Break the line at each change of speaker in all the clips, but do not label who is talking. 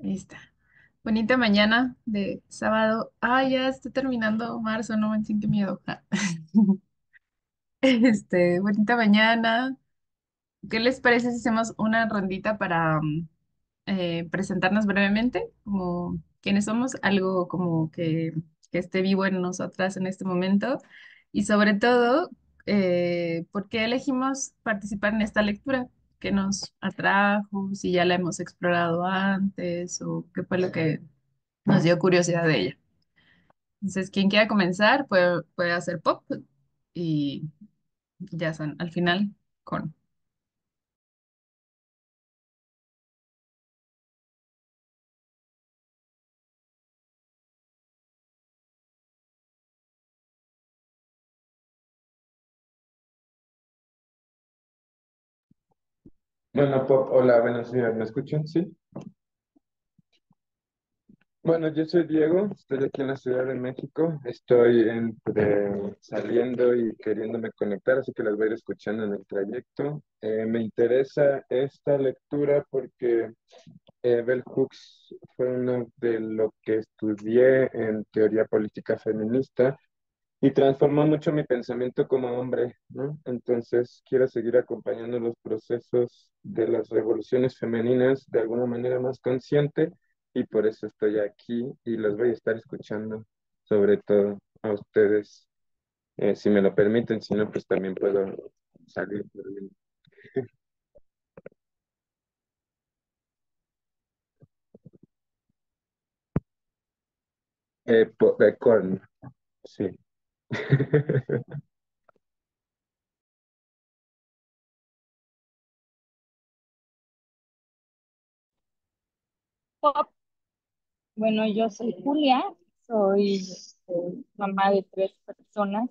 Ahí está. Bonita mañana de sábado. Ah, ya está terminando marzo, no manchen, qué miedo. Bonita mañana. ¿Qué les parece si hacemos una rondita para presentarnos brevemente? Como quiénes somos, algo como que esté vivo en nosotras en este momento. Y sobre todo, ¿por qué elegimos participar en esta lectura? ¿Qué nos atrajo? Si ya la hemos explorado antes o qué fue lo que nos dio curiosidad de ella. Entonces, quien quiera comenzar puede hacer pop y ya están al final con...
Bueno, Pop, hola, buenos días, ¿me escuchan? Sí. Bueno, yo soy Diego, estoy aquí en la Ciudad de México, estoy entre saliendo y queriéndome conectar, así que las voy a ir escuchando en el trayecto. Me interesa esta lectura porque Bell Hooks fue uno de lo que estudié en teoría política feminista y transformó mucho mi pensamiento como hombre, ¿no? Entonces quiero seguir acompañando los procesos de las revoluciones femeninas de alguna manera más consciente y por eso estoy aquí y los voy a estar escuchando, sobre todo a ustedes, si me lo permiten, si no, pues también puedo salir. Corn, sí.
Pop. Bueno, yo soy Julia, soy mamá de tres personas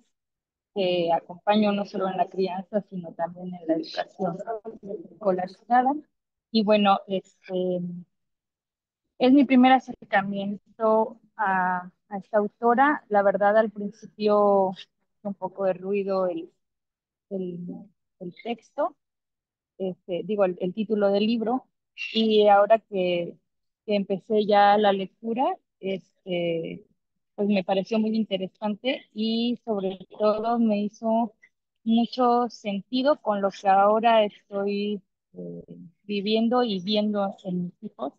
que acompaño no solo en la crianza, sino también en la educación escolarizada. Y bueno, es mi primer acercamiento a esta autora. La verdad, al principio un poco de ruido el, el texto, digo, el título del libro, y ahora que empecé ya la lectura, pues me pareció muy interesante y sobre todo me hizo mucho sentido con lo que ahora estoy eh, viviendo y viendo en mis hijos.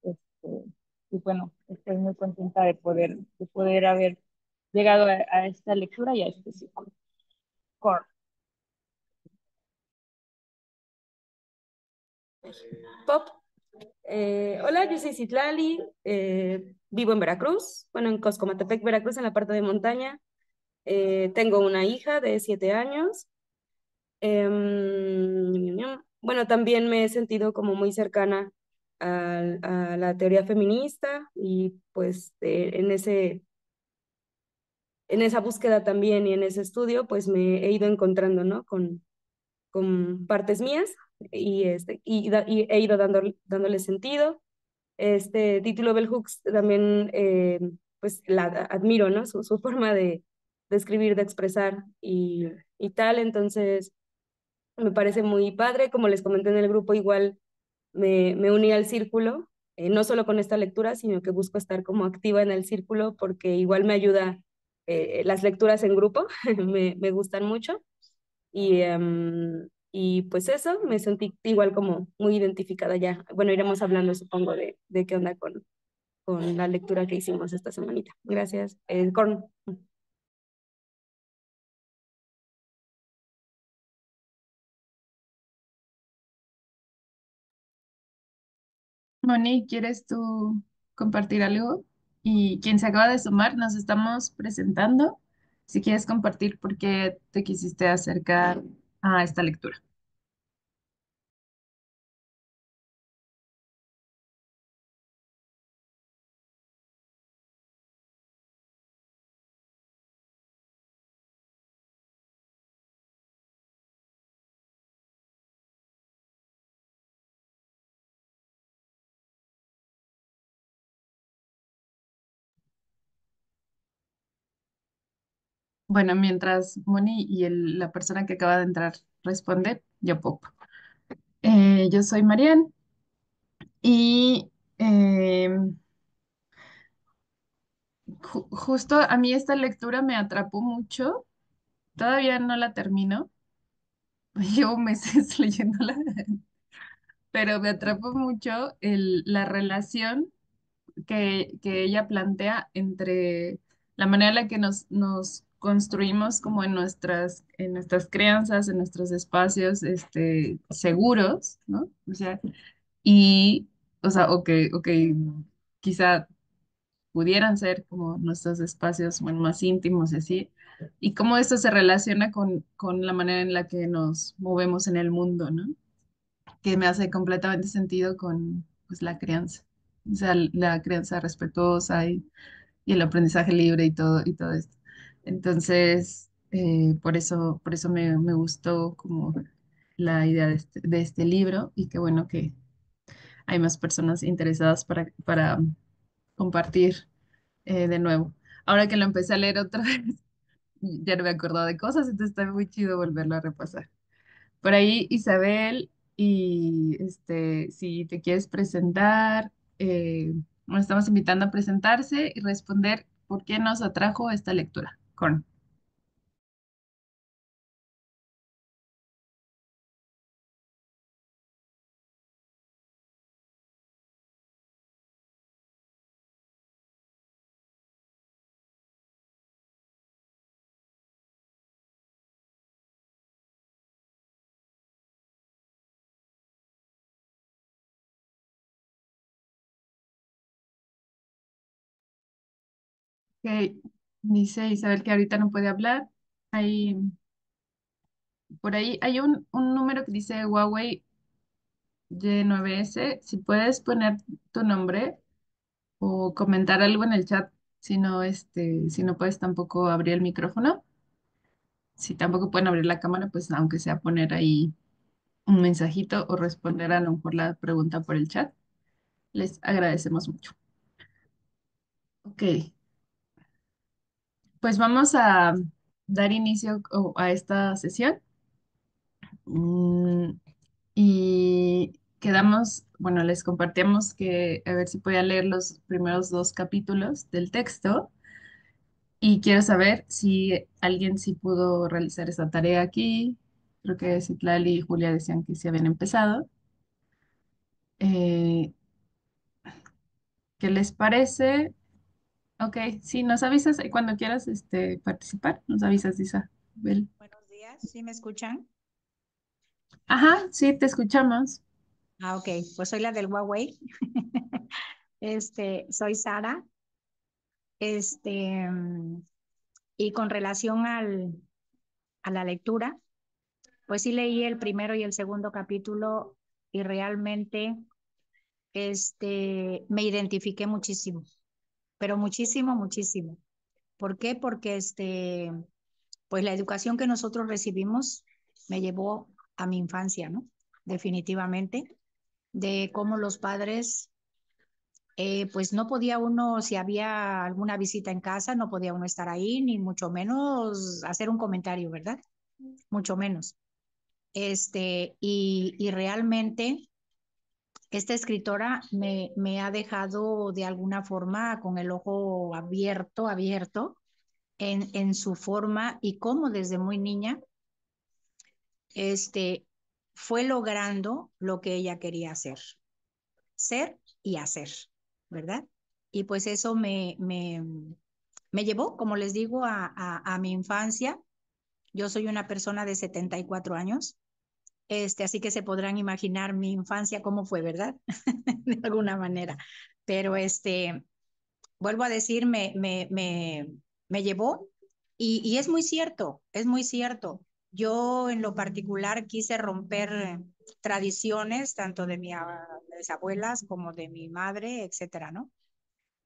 Este, y bueno, estoy muy contenta de poder haber llegado a esta lectura y a este ciclo.
Pop. Hola, yo soy Citlali, vivo en Veracruz, bueno, en Coscomatepec, Veracruz, en la parte de montaña. Tengo una hija de 7 años. Bueno, también me he sentido como muy cercana a la teoría feminista y pues en esa búsqueda también y en ese estudio pues me he ido encontrando, ¿no? Con partes mías y he ido dándole sentido. Este título Bell Hooks también, pues la admiro, ¿no? Su forma de escribir, de expresar y tal. Entonces, me parece muy padre. Como les comenté en el grupo, igual me uní al círculo, no solo con esta lectura, sino que busco estar como activa en el círculo porque igual me ayuda las lecturas en grupo, me gustan mucho. Y pues eso, me sentí igual como muy identificada ya. Bueno, iremos hablando, supongo, de qué onda con la lectura que hicimos esta semanita. Gracias.
Moni, ¿quieres tú compartir algo? Y quien se acaba de sumar, nos estamos presentando. Si quieres compartir por qué te quisiste acercar a esta lectura. Bueno, mientras Moni y la persona que acaba de entrar responde, yo pop. Yo soy Marian Em, Justo a mí esta lectura me atrapó mucho. Todavía no la termino. Llevo meses leyéndola, pero me atrapó mucho la relación que ella plantea entre la manera en la que nos construimos como en nuestras crianzas, en nuestros espacios seguros, ¿no? O sea, y, o que quizá pudieran ser como nuestros espacios, bueno, más íntimos y así, y cómo esto se relaciona con la manera en la que nos movemos en el mundo, ¿no? Que me hace completamente sentido con pues, la crianza. O sea, la crianza respetuosa y el aprendizaje libre y todo esto. Entonces, por eso me gustó como la idea de este libro y qué bueno que hay más personas interesadas para compartir de nuevo. Ahora que lo empecé a leer otra vez, ya no me acordaba de cosas, entonces está muy chido volverlo a repasar. Por ahí, Isabel, y si te quieres presentar, nos estamos invitando a presentarse y responder por qué nos atrajo esta lectura. Con. Que dice Isabel que ahorita no puede hablar. Hay, por ahí hay un número que dice Huawei Y9S. Si puedes poner tu nombre o comentar algo en el chat, si no puedes tampoco abrir el micrófono. Si tampoco pueden abrir la cámara, pues aunque sea poner ahí un mensajito o responder a lo mejor la pregunta por el chat. Les agradecemos mucho. Ok, pues vamos a dar inicio a esta sesión. Mm, y quedamos, bueno, les compartíamos que a ver si podía leer los primeros dos capítulos del texto. Y quiero saber si alguien sí pudo realizar esa tarea aquí. Creo que Citlali y Julia decían que sí habían empezado. Eh, ¿Qué les parece? Ok, sí, nos avisas cuando quieras participar, nos avisas, Isabel.
Buenos días, ¿sí me escuchan?
Ajá, sí, te escuchamos.
Ah, ok, pues soy la del Huawei. Soy Sara. Este, mm, y con relación a la lectura, pues sí leí el primero y el segundo capítulo y realmente me identifiqué muchísimo, pero muchísimo, muchísimo. ¿Por qué? Porque pues la educación que nosotros recibimos me llevó a mi infancia, ¿no? Definitivamente, de cómo los padres pues no podía uno, si había alguna visita en casa, no podía uno estar ahí, ni mucho menos hacer un comentario, ¿verdad? Mucho menos. Y realmente esta escritora me ha dejado de alguna forma con el ojo abierto, abierto en su forma y cómo desde muy niña, este, fue logrando lo que ella quería hacer, ser y hacer, ¿verdad? Y pues eso me llevó, como les digo, a mi infancia. Yo soy una persona de 74 años, así que se podrán imaginar mi infancia cómo fue, ¿verdad? De alguna manera. Pero vuelvo a decir, me llevó y es muy cierto, es muy cierto. Yo en lo particular quise romper tradiciones, tanto de mis abuelas como de mi madre, etcétera, ¿no?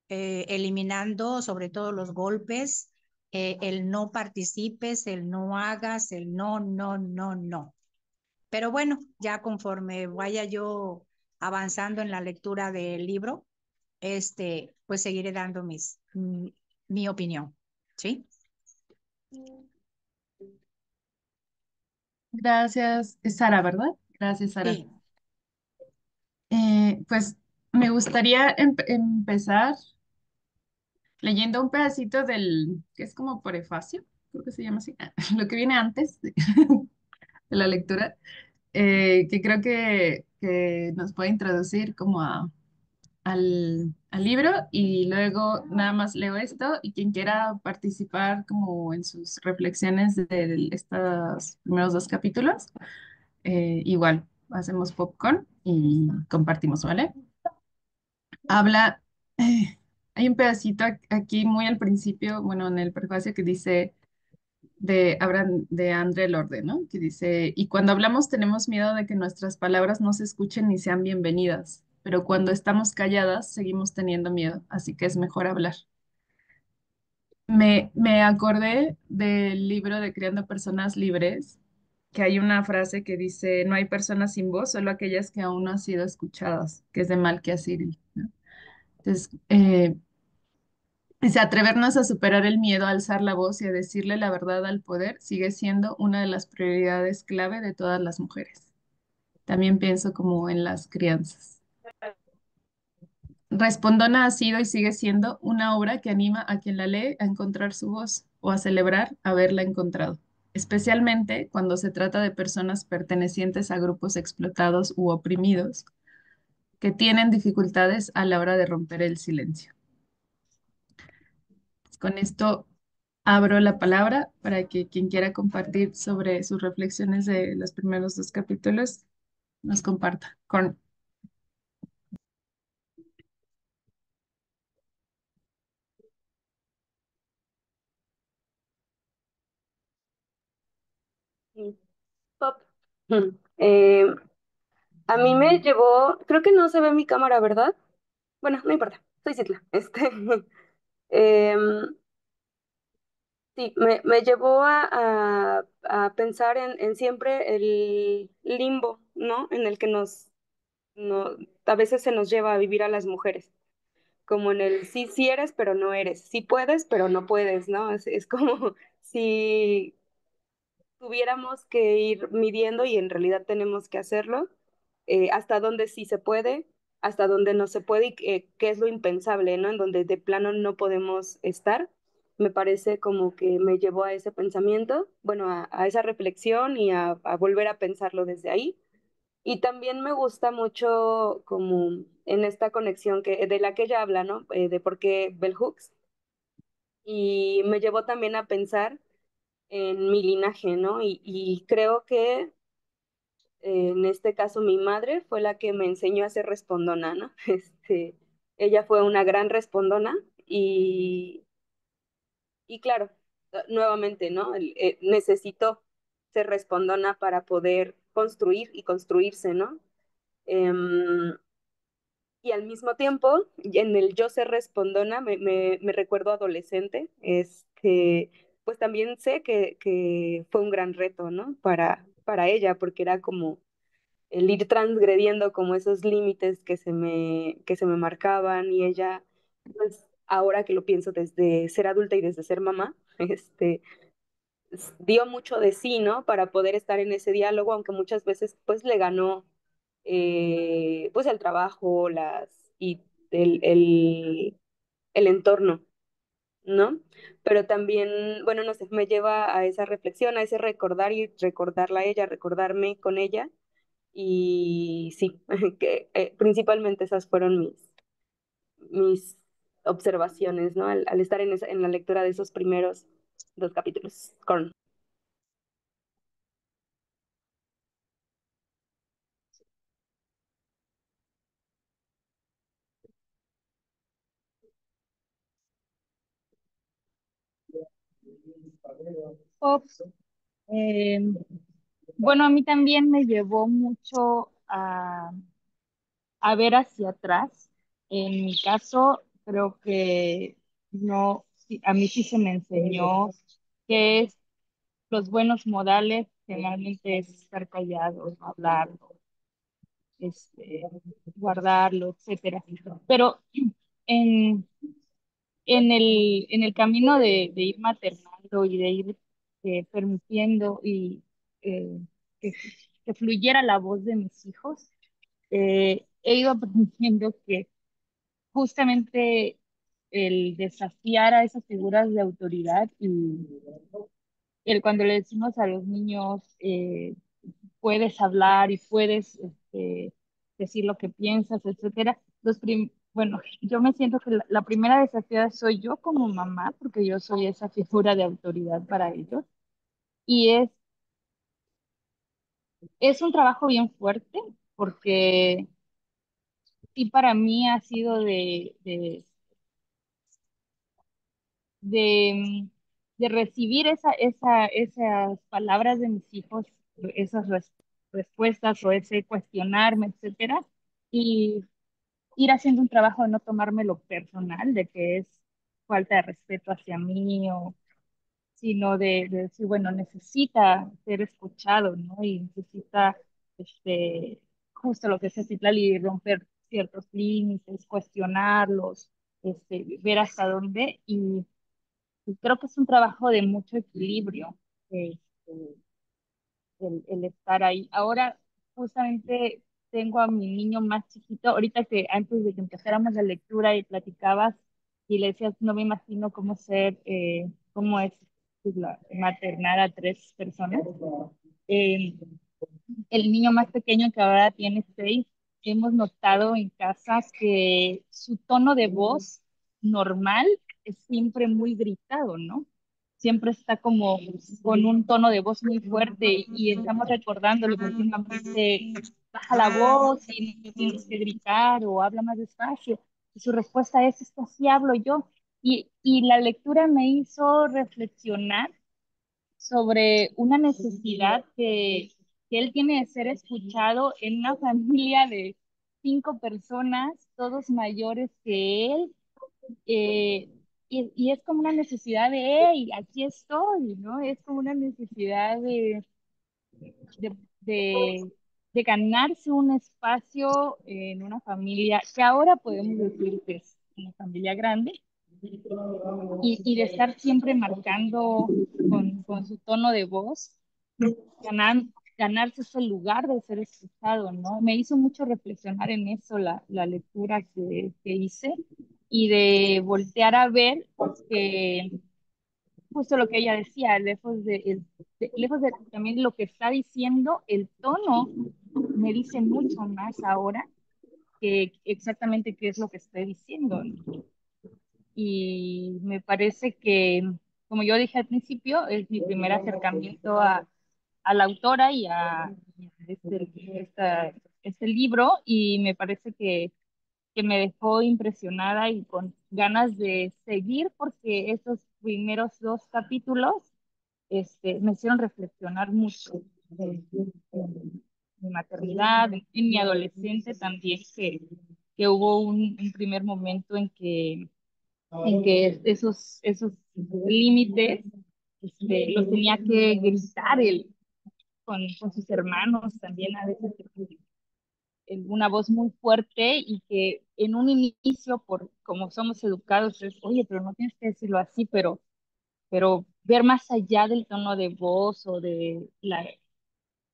Eliminando sobre todo los golpes, el no participes, el no hagas, el no, no, no, no. Pero bueno, ya conforme vaya yo avanzando en la lectura del libro, pues seguiré dando mi opinión, ¿sí?
Gracias, es Sara, ¿verdad? Gracias, Sara.
Sí.
Pues Me gustaría empezar leyendo un pedacito del, que es como prefacio, creo que se llama así, lo que viene antes de la lectura, que creo que nos puede introducir como al libro y luego nada más leo esto y quien quiera participar como en sus reflexiones de estos primeros dos capítulos, igual hacemos popcorn y compartimos, ¿vale? Habla, hay un pedacito aquí muy al principio, bueno, en el prefacio que dice de André Lorde, ¿no? Que dice, y cuando hablamos tenemos miedo de que nuestras palabras no se escuchen ni sean bienvenidas, pero cuando estamos calladas seguimos teniendo miedo, así que es mejor hablar. Me acordé del libro de Creando Personas Libres, que hay una frase que dice, no hay personas sin voz, solo aquellas que aún no han sido escuchadas, que es de Malkia Cyril, ¿no? Entonces, dice, atrevernos a superar el miedo, a alzar la voz y a decirle la verdad al poder sigue siendo una de las prioridades clave de todas las mujeres. También pienso como en las crianzas. Respondona ha sido y sigue siendo una obra que anima a quien la lee a encontrar su voz o a celebrar haberla encontrado, especialmente cuando se trata de personas pertenecientes a grupos explotados u oprimidos que tienen dificultades a la hora de romper el silencio. Con esto abro la palabra para que quien quiera compartir sobre sus reflexiones de los primeros dos capítulos nos comparta.
Pop. Mm. Eh, a mí me llevó, creo que no se ve mi cámara, ¿verdad? Bueno, no importa, soy Citla. Em, sí, me llevó a pensar en siempre el limbo, ¿no? En el que no, a veces se nos lleva a vivir a las mujeres, como en el sí, sí eres, pero no eres, sí puedes, pero no puedes, ¿no? Es como si tuviéramos que ir midiendo y en realidad tenemos que hacerlo, hasta dónde sí se puede, hasta dónde no se puede y qué es lo impensable, ¿no? En donde de plano no podemos estar. Me parece como que me llevó a ese pensamiento, bueno, a esa reflexión y a volver a pensarlo desde ahí. Y también me gusta mucho como en esta conexión de la que ella habla, ¿no? De por qué Bell Hooks. Y me llevó también a pensar en mi linaje, ¿no? Y creo que en este caso mi madre fue la que me enseñó a ser respondona, ¿no? Ella fue una gran respondona y claro, nuevamente, ¿no? Necesitó ser respondona para poder construir y construirse, ¿no? Em, y al mismo tiempo, y en el yo ser respondona, me recuerdo adolescente, pues también sé que fue un gran reto, ¿no? Para ella, porque era como el ir transgrediendo como esos límites que se me marcaban y ella, pues ahora que lo pienso desde ser adulta y desde ser mamá, dio mucho de sí, ¿no? Para poder estar en ese diálogo, aunque muchas veces pues le ganó pues el trabajo y el entorno, ¿no? Pero también, bueno, no sé, me lleva a esa reflexión, a ese recordar y recordarla a ella, recordarme con ella. Y sí, principalmente esas fueron mis observaciones, ¿no? Al estar en la lectura de esos primeros dos capítulos.
Ops, bueno, a mí también me llevó mucho a ver hacia atrás. En mi caso, creo que no, a mí sí se me enseñó que es los buenos modales, generalmente es estar callado, no hablar, este, guardarlo, etcétera. Pero en, en el camino de ir maternando y de ir permitiendo y eh, que, que fluyera la voz de mis hijos, he ido aprendiendo que justamente el desafiar a esas figuras de autoridad y el cuando le decimos a los niños, puedes hablar y puedes decir lo que piensas, etcétera. Bueno, yo me siento que la primera desafiada soy yo como mamá, porque yo soy esa figura de autoridad para ellos. Y es un trabajo bien fuerte, porque sí para mí ha sido de, de recibir esas palabras de mis hijos, esas respuestas o ese cuestionarme, etcétera, y ir haciendo un trabajo de no tomármelo personal, de que es falta de respeto hacia mí, sino de decir, bueno, necesita ser escuchado, ¿no? Y necesita, este, justo lo que es Citlali, romper ciertos límites, cuestionarlos, ver hasta dónde, y creo que es un trabajo de mucho equilibrio, este, el estar ahí. Ahora, justamente tengo a mi niño más chiquito, ahorita que antes de que empezáramos la lectura y platicabas y le decías, no me imagino cómo cómo es pues, maternar a tres personas. Eh, el niño más pequeño que ahora tiene 6, hemos notado en casa que su tono de voz normal es siempre muy gritado, ¿no? Siempre está como con un tono de voz muy fuerte y estamos recordándole porque mamá dice, baja la voz y no tienes que gritar o habla más despacio. Y su respuesta es que así hablo yo. Y la lectura me hizo reflexionar sobre una necesidad que él tiene de ser escuchado en una familia de 5 personas, todos mayores que él, y es como una necesidad de, hey, aquí estoy, ¿no? Es como una necesidad de, de, de ganarse un espacio en una familia que ahora podemos decir que es una familia grande, y de estar siempre marcando con su tono de voz, ganar, ganarse ese lugar de ser escuchado, ¿no? Me hizo mucho reflexionar en eso la lectura que hice y de voltear a ver que justo lo que ella decía, lejos de también lo que está diciendo, el tono me dice mucho más ahora que exactamente qué es lo que estoy diciendo, ¿no? Y me parece que, como yo dije al principio, es mi primer acercamiento a la autora y a este libro, y me parece que me dejó impresionada y con ganas de seguir porque esos primeros 2 capítulos me hicieron reflexionar mucho en mi maternidad, en mi adolescente también, que hubo un primer momento en que esos límites los tenía que gritar con sus hermanos también a veces en una voz muy fuerte y que en un inicio, por como somos educados, es, oye, pero no tienes que decirlo así, pero ver más allá del tono de voz o de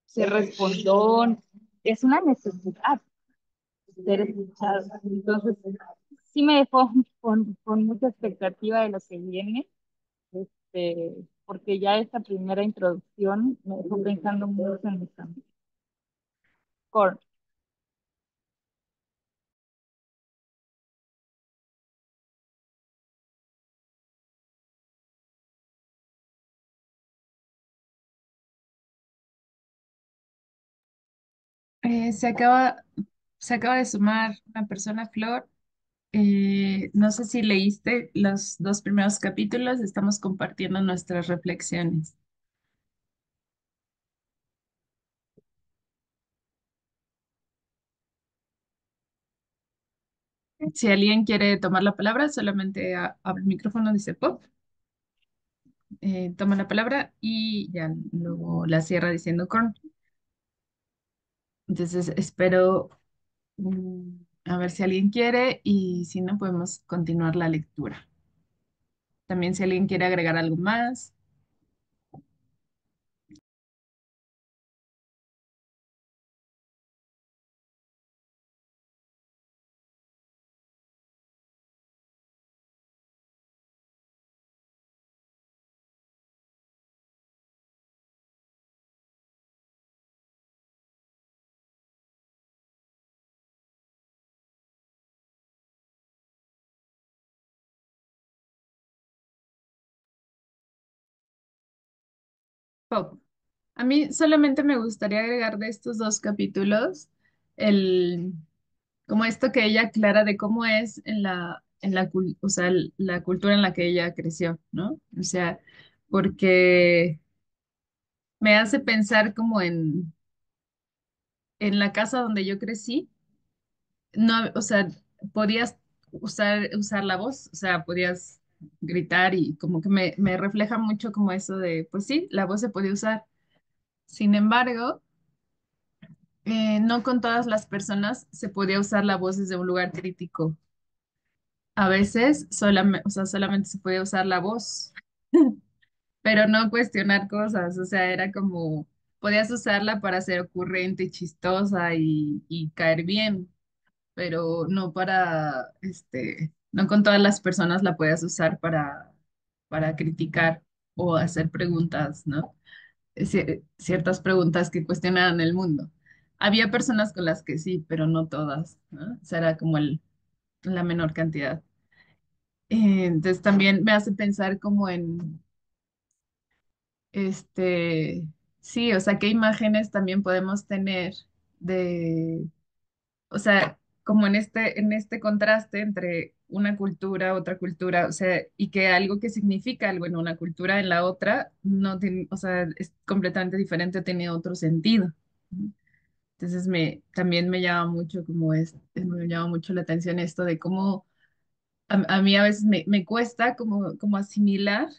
ser respondón, es una necesidad ser escuchado. Entonces, sí me dejó con mucha expectativa de lo que viene, porque ya esta primera introducción me dejó pensando mucho en mi familia. Cor-
Eh, se acaba, se acaba de sumar una persona, Flor. No sé si leíste los 2 primeros capítulos, estamos compartiendo nuestras reflexiones. Si alguien quiere tomar la palabra, solamente abre el micrófono, dice pop, toma la palabra y ya luego la cierra diciendo corn. Entonces espero a ver si alguien quiere y si no, podemos continuar la lectura. También si alguien quiere agregar algo más. pop. A mí solamente me gustaría agregar de estos dos capítulos el, como esto que ella aclara de cómo es o sea, la cultura en la que ella creció, ¿no? O sea, porque me hace pensar como en la casa donde yo crecí, no, o sea, podías usar la voz, o sea, podías gritar y como que me refleja mucho como eso de, pues sí, la voz se podía usar. Sin embargo, no con todas las personas se podía usar la voz desde un lugar crítico. A veces o sea, solamente se podía usar la voz, pero no cuestionar cosas. O sea, era como, podías usarla para ser ocurrente y chistosa y caer bien, pero no para, no con todas las personas la podías usar para criticar o hacer preguntas, ¿no? Ciertas preguntas que cuestionaban el mundo. Había personas con las que sí, pero no todas, ¿no? O sea, era como la menor cantidad. Entonces también me hace pensar como en, sí, o sea, qué imágenes también podemos tener de, o sea, como en este contraste entre una cultura, otra cultura, o sea, y que algo que significa algo en una cultura, en la otra, no tiene, o sea, es completamente diferente, tiene otro sentido. ¿No? Entonces también me llama mucho me llama mucho la atención esto de cómo a mí a veces me cuesta como asimilar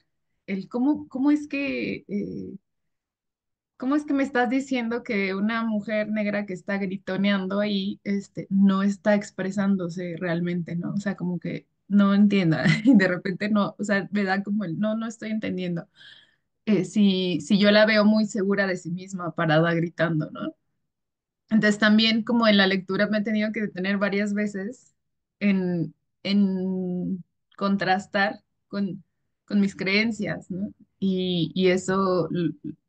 cómo es ¿cómo es que me estás diciendo que una mujer negra que está gritoneando ahí, no está expresándose realmente, ¿no? O sea, como que no entienda y de repente no, o sea, me da como no estoy entendiendo. Si yo la veo muy segura de sí misma, parada gritando, ¿no? Entonces también como en la lectura me he tenido que detener varias veces en, en contrastar con mis creencias, ¿no? Y eso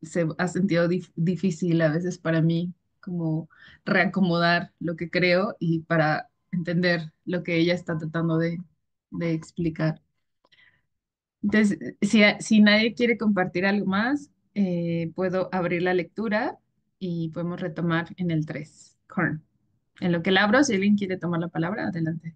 se ha sentido difícil a veces para mí, como reacomodar lo que creo y para entender lo que ella está tratando de explicar. Entonces, si nadie quiere compartir algo más, puedo abrir la lectura y podemos retomar en el 3. Corn. En lo que la abro, si alguien quiere tomar la palabra, adelante.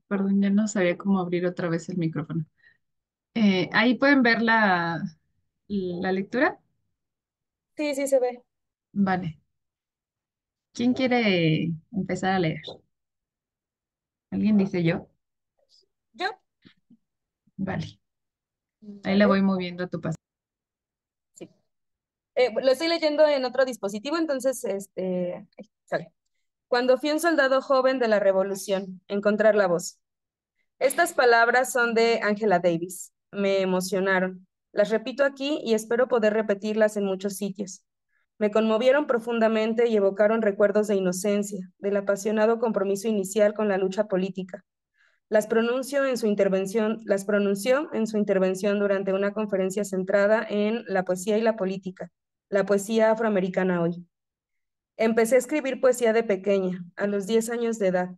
Perdón, ya no sabía cómo abrir otra vez el micrófono. Ahí pueden ver la lectura.
Sí, sí se ve.
Vale. ¿Quién quiere empezar a leer? ¿Alguien dice yo?
¿Yo?
Vale. Ahí la
Vale,
voy moviendo a tu paso.
sí. Lo estoy leyendo en otro dispositivo, entonces, ahí sale. Cuando fui un soldado joven de la Revolución, encontrar la voz. Estas palabras son de Angela Davis. Me emocionaron. Las repito aquí y espero poder repetirlas en muchos sitios. Me conmovieron profundamente y evocaron recuerdos de inocencia, del apasionado compromiso inicial con la lucha política. Las pronunció en su intervención durante una conferencia centrada en la poesía y la política, la poesía afroamericana hoy. Empecé a escribir poesía de pequeña, a los 10 años de edad.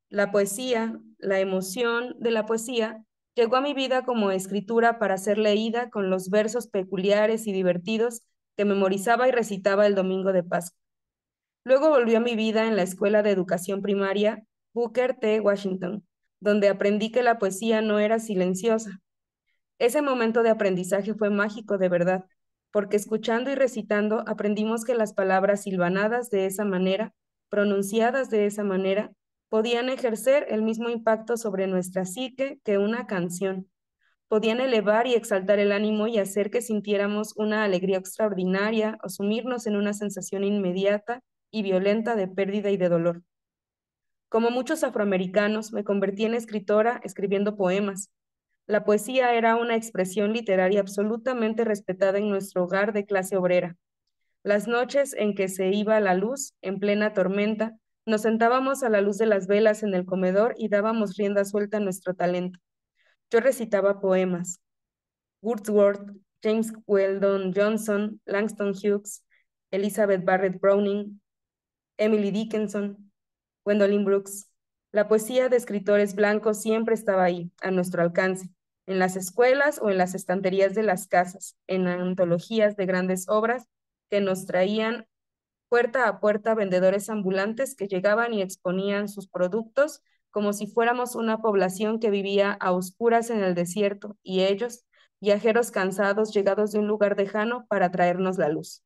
La poesía, la emoción de la poesía, llegó a mi vida como escritura para ser leída con los versos peculiares y divertidos que memorizaba y recitaba el domingo de Pascua. Luego volvió a mi vida en la Escuela de Educación Primaria Booker T. Washington, donde aprendí que la poesía no era silenciosa. Ese momento de aprendizaje fue mágico de verdad, porque escuchando y recitando aprendimos que las palabras silvanadas de esa manera, pronunciadas de esa manera, podían ejercer el mismo impacto sobre nuestra psique que una canción. podían elevar y exaltar el ánimo y hacer que sintiéramos una alegría extraordinaria o sumirnos en una sensación inmediata y violenta de pérdida y de dolor. Como muchos afroamericanos, me convertí en escritora escribiendo poemas. La poesía era una expresión literaria absolutamente respetada en nuestro hogar de clase obrera. Las noches en que se iba la luz, en plena tormenta, nos sentábamos a la luz de las velas en el comedor y dábamos rienda suelta a nuestro talento. Yo recitaba poemas. Wordsworth, James Weldon Johnson, Langston Hughes, Elizabeth Barrett Browning, Emily Dickinson, Gwendolyn Brooks. La poesía de escritores blancos siempre estaba ahí, a nuestro alcance, en las escuelas o en las estanterías de las casas, en antologías de grandes obras que nos traían puerta a puerta vendedores ambulantes que llegaban y exponían sus productos como si fuéramos una población que vivía a oscuras en el desierto y ellos, viajeros cansados llegados de un lugar lejano para traernos la luz.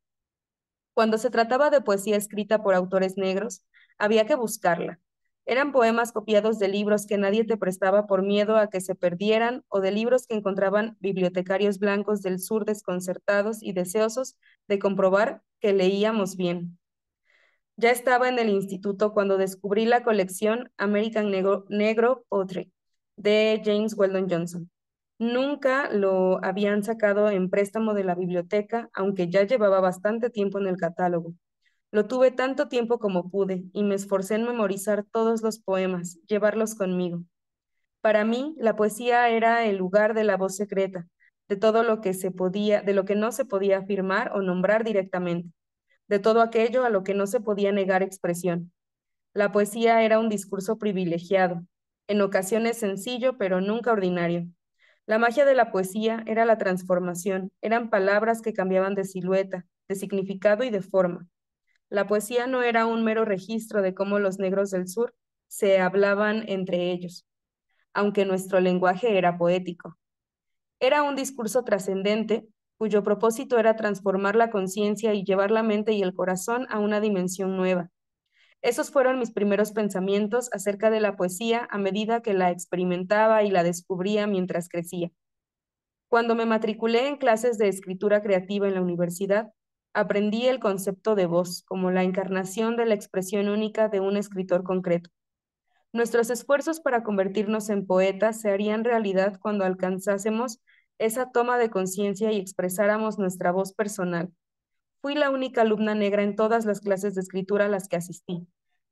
Cuando se trataba de poesía escrita por autores negros, había que buscarla. Eran poemas copiados de libros que nadie te prestaba por miedo a que se perdieran o de libros que encontraban bibliotecarios blancos del sur desconcertados y deseosos de comprobar que leíamos bien. Ya estaba en el instituto cuando descubrí la colección American Negro Poetry de James Weldon Johnson. Nunca lo habían sacado en préstamo de la biblioteca, aunque ya llevaba bastante tiempo en el catálogo. Lo tuve tanto tiempo como pude y me esforcé en memorizar todos los poemas, llevarlos conmigo. Para mí, la poesía era el lugar de la voz secreta, de todo lo que se podía, de lo que no se podía afirmar o nombrar directamente, de todo aquello a lo que no se podía negar expresión. La poesía era un discurso privilegiado, en ocasiones sencillo, pero nunca ordinario. La magia de la poesía era la transformación, eran palabras que cambiaban de silueta, de significado y de forma. La poesía no era un mero registro de cómo los negros del sur se hablaban entre ellos, aunque nuestro lenguaje era poético. Era un discurso trascendente cuyo propósito era transformar la conciencia y llevar la mente y el corazón a una dimensión nueva. Esos fueron mis primeros pensamientos acerca de la poesía a medida que la experimentaba y la descubría mientras crecía. Cuando me matriculé en clases de escritura creativa en la universidad, aprendí el concepto de voz como la encarnación de la expresión única de un escritor concreto. Nuestros esfuerzos para convertirnos en poetas se harían realidad cuando alcanzásemos esa toma de conciencia y expresáramos nuestra voz personal. Fui la única alumna negra en todas las clases de escritura a las que asistí.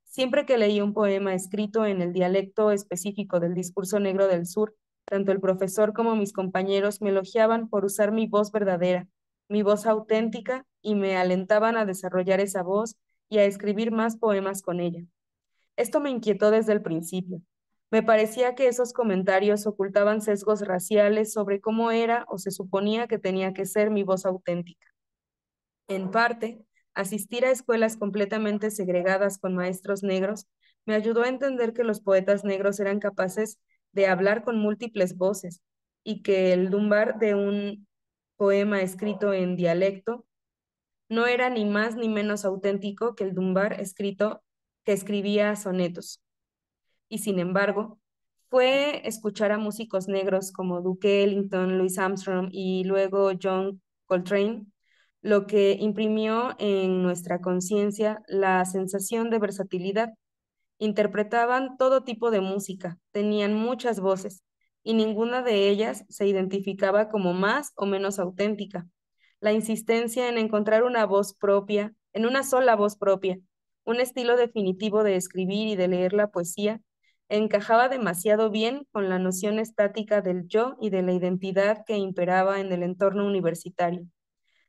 Siempre que leí un poema escrito en el dialecto específico del discurso negro del sur, tanto el profesor como mis compañeros me elogiaban por usar mi voz verdadera, mi voz auténtica, y me alentaban a desarrollar esa voz y a escribir más poemas con ella. Esto me inquietó desde el principio. Me parecía que esos comentarios ocultaban sesgos raciales sobre cómo era o se suponía que tenía que ser mi voz auténtica. En parte, asistir a escuelas completamente segregadas con maestros negros me ayudó a entender que los poetas negros eran capaces de hablar con múltiples voces y que el Dunbar de un poema escrito en dialecto no era ni más ni menos auténtico que el Dunbar escrito que escribía sonetos. Y sin embargo, fue escuchar a músicos negros como Duke Ellington, Louis Armstrong y luego John Coltrane lo que imprimió en nuestra conciencia la sensación de versatilidad. Interpretaban todo tipo de música, tenían muchas voces y ninguna de ellas se identificaba como más o menos auténtica. La insistencia en encontrar una voz propia, en una sola voz propia, un estilo definitivo de escribir y de leer la poesía, encajaba demasiado bien con la noción estática del yo y de la identidad que imperaba en el entorno universitario.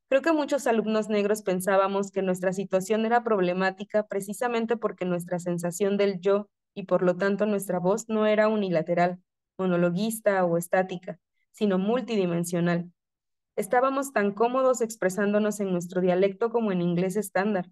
Creo que muchos alumnos negros pensábamos que nuestra situación era problemática precisamente porque nuestra sensación del yo y por lo tanto nuestra voz no era unilateral, monologuista o estática, sino multidimensional. Estábamos tan cómodos expresándonos en nuestro dialecto como en inglés estándar.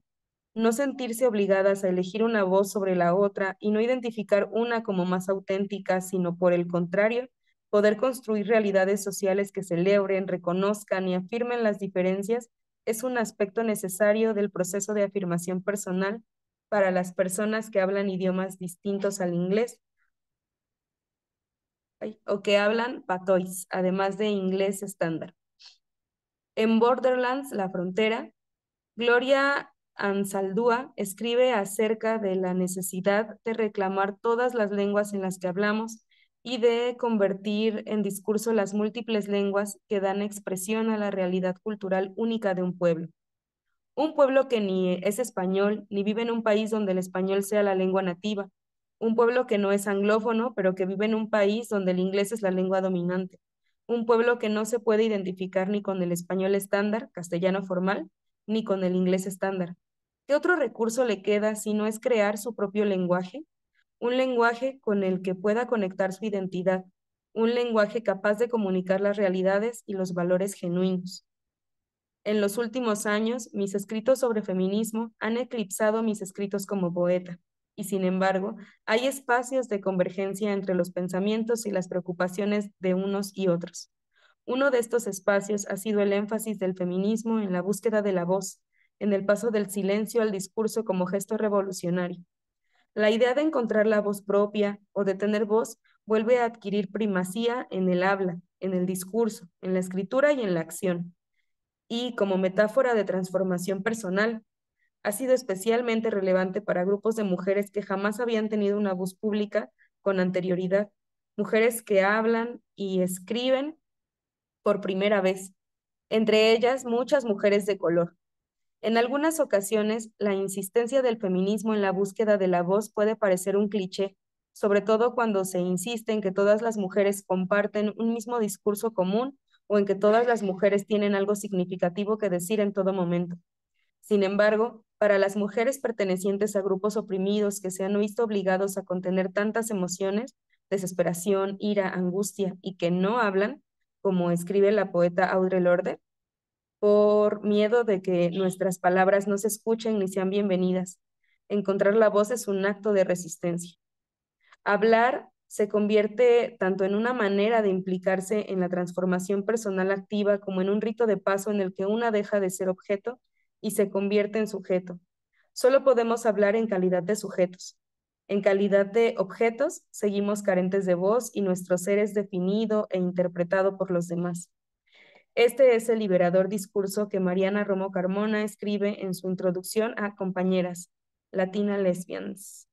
No sentirse obligadas a elegir una voz sobre la otra y no identificar una como más auténtica, sino por el contrario, poder construir realidades sociales que celebren, reconozcan y afirmen las diferencias es un aspecto necesario del proceso de afirmación personal para las personas que hablan idiomas distintos al inglés o que hablan patois, además de inglés estándar. En Borderlands, La Frontera, Gloria Anzaldúa escribe acerca de la necesidad de reclamar todas las lenguas en las que hablamos y de convertir en discurso las múltiples lenguas que dan expresión a la realidad cultural única de un pueblo. Un pueblo que ni es español, ni vive en un país donde el español sea la lengua nativa. Un pueblo que no es anglófono, pero que vive en un país donde el inglés es la lengua dominante. Un pueblo que no se puede identificar ni con el español estándar, castellano formal, ni con el inglés estándar. ¿Qué otro recurso le queda si no es crear su propio lenguaje? Un lenguaje con el que pueda conectar su identidad, un lenguaje capaz de comunicar las realidades y los valores genuinos. En los últimos años, mis escritos sobre feminismo han eclipsado mis escritos como poeta, y sin embargo, hay espacios de convergencia entre los pensamientos y las preocupaciones de unos y otros. Uno de estos espacios ha sido el énfasis del feminismo en la búsqueda de la voz, en el paso del silencio al discurso como gesto revolucionario. La idea de encontrar la voz propia o de tener voz vuelve a adquirir primacía en el habla, en el discurso, en la escritura y en la acción. Y como metáfora de transformación personal, ha sido especialmente relevante para grupos de mujeres que jamás habían tenido una voz pública con anterioridad, mujeres que hablan y escriben por primera vez, entre ellas muchas mujeres de color. En algunas ocasiones, la insistencia del feminismo en la búsqueda de la voz puede parecer un cliché, sobre todo cuando se insiste en que todas las mujeres comparten un mismo discurso común o en que todas las mujeres tienen algo significativo que decir en todo momento. Sin embargo, para las mujeres pertenecientes a grupos oprimidos que se han visto obligados a contener tantas emociones, desesperación, ira, angustia, y que no hablan, como escribe la poeta Audre Lorde, por miedo de que nuestras palabras no se escuchen ni sean bienvenidas. Encontrar la voz es un acto de resistencia. Hablar se convierte tanto en una manera de implicarse en la transformación personal activa como en un rito de paso en el que una deja de ser objeto y se convierte en sujeto. Solo podemos hablar en calidad de sujetos. En calidad de objetos, seguimos carentes de voz y nuestro ser es definido e interpretado por los demás. Este es el liberador discurso que Mariana Romo Carmona escribe en su introducción a Compañeras, Latina Lesbians.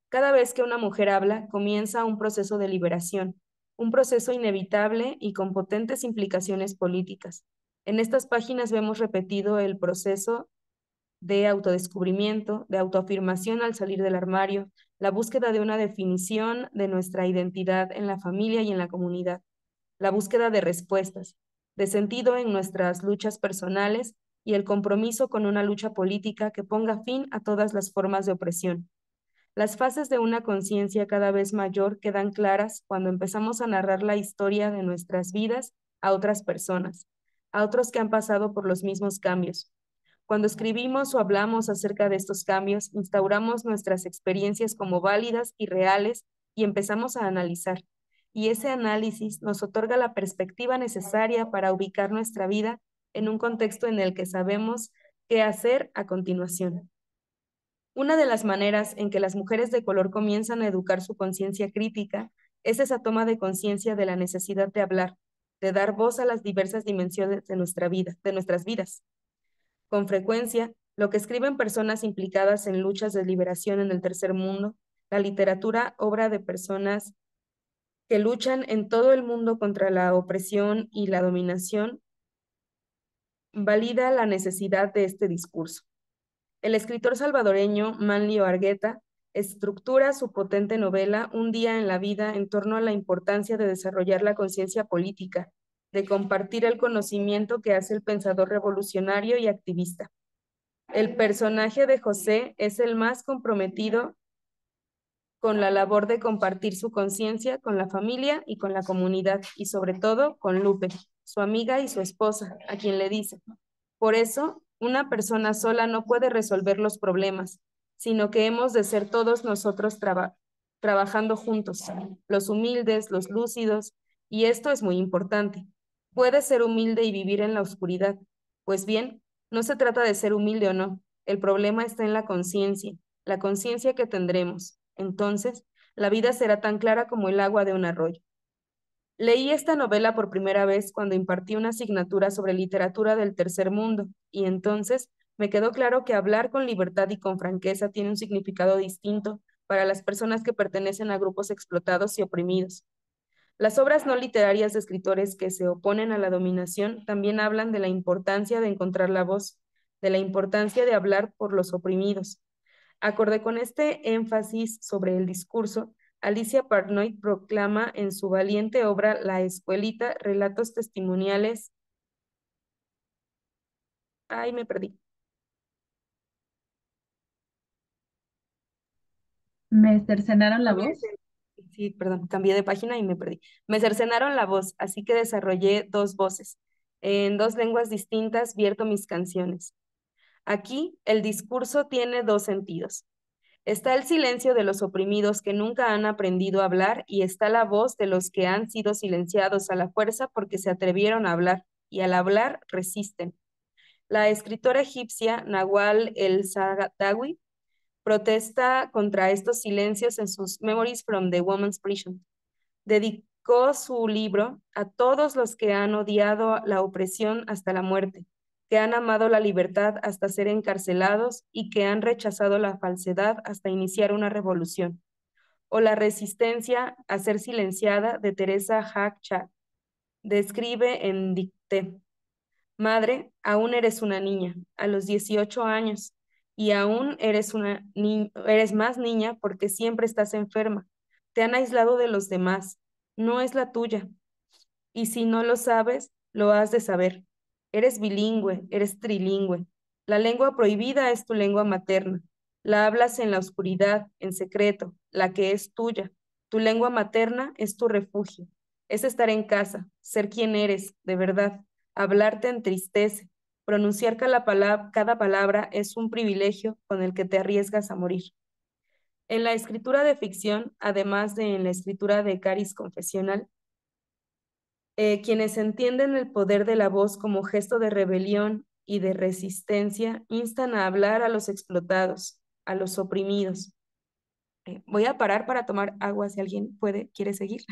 Cada vez que una mujer habla, comienza un proceso de liberación, un proceso inevitable y con potentes implicaciones políticas. En estas páginas vemos repetido el proceso de autodescubrimiento, de autoafirmación al salir del armario, la búsqueda de una definición de nuestra identidad en la familia y en la comunidad, la búsqueda de respuestas, de sentido en nuestras luchas personales y el compromiso con una lucha política que ponga fin a todas las formas de opresión. Las fases de una conciencia cada vez mayor quedan claras cuando empezamos a narrar la historia de nuestras vidas a otras personas, a otros que han pasado por los mismos cambios. Cuando escribimos o hablamos acerca de estos cambios, instauramos nuestras experiencias como válidas y reales y empezamos a analizar. Y ese análisis nos otorga la perspectiva necesaria para ubicar nuestra vida en un contexto en el que sabemos qué hacer a continuación. Una de las maneras en que las mujeres de color comienzan a educar su conciencia crítica es esa toma de conciencia de la necesidad de hablar, de dar voz a las diversas dimensiones de nuestra vida, de nuestras vidas. Con frecuencia, lo que escriben personas implicadas en luchas de liberación en el tercer mundo, la literatura, obra de personas que luchan en todo el mundo contra la opresión y la dominación, valida la necesidad de este discurso. El escritor salvadoreño Manlio Argueta estructura su potente novela Un día en la vida en torno a la importancia de desarrollar la conciencia política, de compartir el conocimiento que hace el pensador revolucionario y activista. El personaje de José es el más comprometido con la labor de compartir su conciencia con la familia y con la comunidad, y sobre todo con Lupe, su amiga y su esposa, a quien le dice: por eso, una persona sola no puede resolver los problemas, sino que hemos de ser todos nosotros trabajando juntos, los humildes, los lúcidos, y esto es muy importante. Puedes ser humilde y vivir en la oscuridad. Pues bien, no se trata de ser humilde o no, el problema está en la conciencia que tendremos. Entonces, La vida será tan clara como el agua de un arroyo. Leí esta novela por primera vez cuando impartí una asignatura sobre literatura del tercer mundo, y entonces me quedó claro que hablar con libertad y con franqueza tiene un significado distinto para las personas que pertenecen a grupos explotados y oprimidos. Las obras no literarias de escritores que se oponen a la dominación también hablan de la importancia de encontrar la voz, de la importancia de hablar por los oprimidos. Acorde con este énfasis sobre el discurso, Alicia Partnoy proclama en su valiente obra La Escuelita relatos testimoniales. Ay, me perdí.
¿Me cercenaron la voz?
Sí, perdón, cambié de página y me perdí. Me cercenaron la voz, así que desarrollé dos voces. En dos lenguas distintas vierto mis canciones. Aquí el discurso tiene dos sentidos. Está el silencio de los oprimidos que nunca han aprendido a hablar y está la voz de los que han sido silenciados a la fuerza porque se atrevieron a hablar y al hablar resisten. La escritora egipcia Nawal el-Saadawi protesta contra estos silencios en sus Memories from the Woman's Prison. Dedicó su libro a todos los que han odiado la opresión hasta la muerte, que han amado la libertad hasta ser encarcelados y que han rechazado la falsedad hasta iniciar una revolución. O la resistencia a ser silenciada de Teresa Hack describe en dicté. Madre, aún eres una niña, a los 18 años, y aún eres más niña porque siempre estás enferma. Te han aislado de los demás. No es la tuya. Y si no lo sabes, lo has de saber. Eres bilingüe, eres trilingüe. La lengua prohibida es tu lengua materna. La hablas en la oscuridad, en secreto, la que es tuya. Tu lengua materna es tu refugio. Es estar en casa, ser quien eres, de verdad. Hablar te entristece. Pronunciar cada palabra es un privilegio con el que te arriesgas a morir. En la escritura de ficción, además de en la escritura de cariz confesional, quienes entienden el poder de la voz como gesto de rebelión y de resistencia, instan a hablar a los explotados, a los oprimidos. Voy a parar para tomar agua si alguien quiere seguir.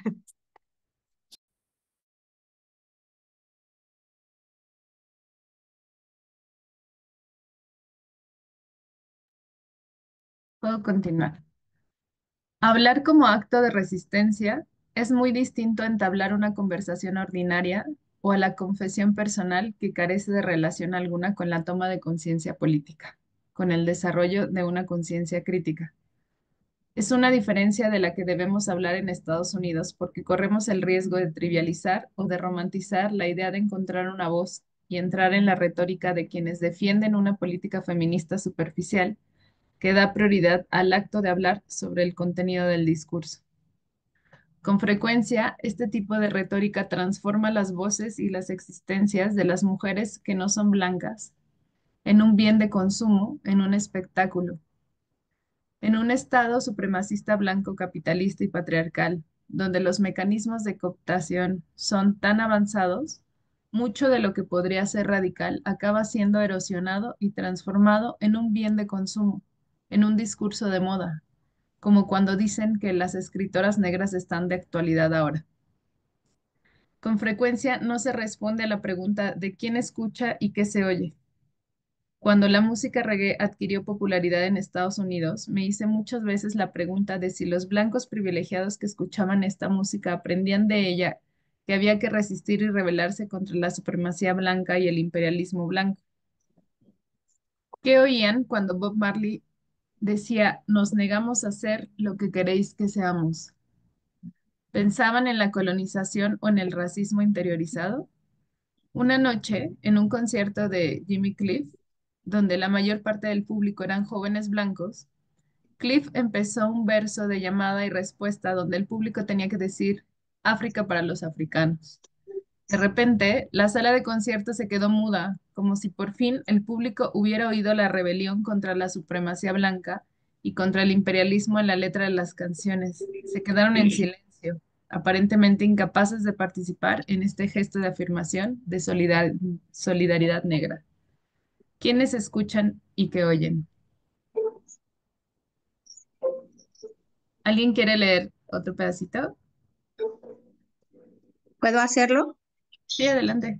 Puedo continuar. Hablar como acto de resistencia es muy distinto a entablar una conversación ordinaria o a la confesión personal que carece de relación alguna con la toma de conciencia política, con el desarrollo de una conciencia crítica. Es una diferencia de la que debemos hablar en Estados Unidos porque corremos el riesgo de trivializar o de romantizar la idea de encontrar una voz y entrar en la retórica de quienes defienden una política feminista superficial que da prioridad al acto de hablar sobre el contenido del discurso. Con frecuencia, este tipo de retórica transforma las voces y las existencias de las mujeres que no son blancas en un bien de consumo, en un espectáculo, en un Estado supremacista blanco capitalista y patriarcal, donde los mecanismos de cooptación son tan avanzados, mucho de lo que podría ser radical acaba siendo erosionado y transformado en un bien de consumo, en un discurso de moda, como cuando dicen que las escritoras negras están de actualidad ahora. Con frecuencia no se responde a la pregunta de quién escucha y qué se oye. Cuando la música reggae adquirió popularidad en Estados Unidos, me hice muchas veces la pregunta de si los blancos privilegiados que escuchaban esta música aprendían de ella que había que resistir y rebelarse contra la supremacía blanca y el imperialismo blanco. ¿Qué oían cuando Bob Marley decía, nos negamos a ser lo que queréis que seamos? ¿Pensaban en la colonización o en el racismo interiorizado? Una noche, en un concierto de Jimmy Cliff, donde la mayor parte del público eran jóvenes blancos, Cliff empezó un verso de llamada y respuesta donde el público tenía que decir África para los africanos. De repente, la sala de conciertos se quedó muda, como si por fin el público hubiera oído la rebelión contra la supremacía blanca y contra el imperialismo en la letra de las canciones. Se quedaron en silencio, aparentemente incapaces de participar en este gesto de afirmación de solidaridad negra. ¿Quiénes escuchan y qué oyen? ¿Alguien quiere leer otro pedacito?
¿Puedo hacerlo?
Sí, adelante.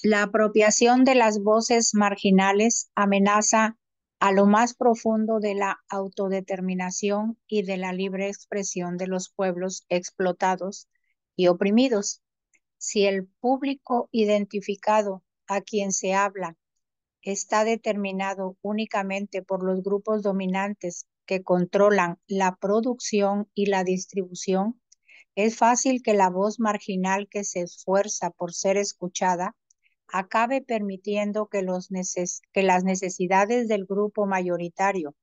La apropiación de las voces marginales amenaza a lo más profundo de la autodeterminación y de la libre expresión de los pueblos explotados y oprimidos. Si el público identificado a quien se habla está determinado únicamente por los grupos dominantes que controlan la producción y la distribución, es fácil que la voz marginal que se esfuerza por ser escuchada acabe permitiendo que que las necesidades del grupo mayoritario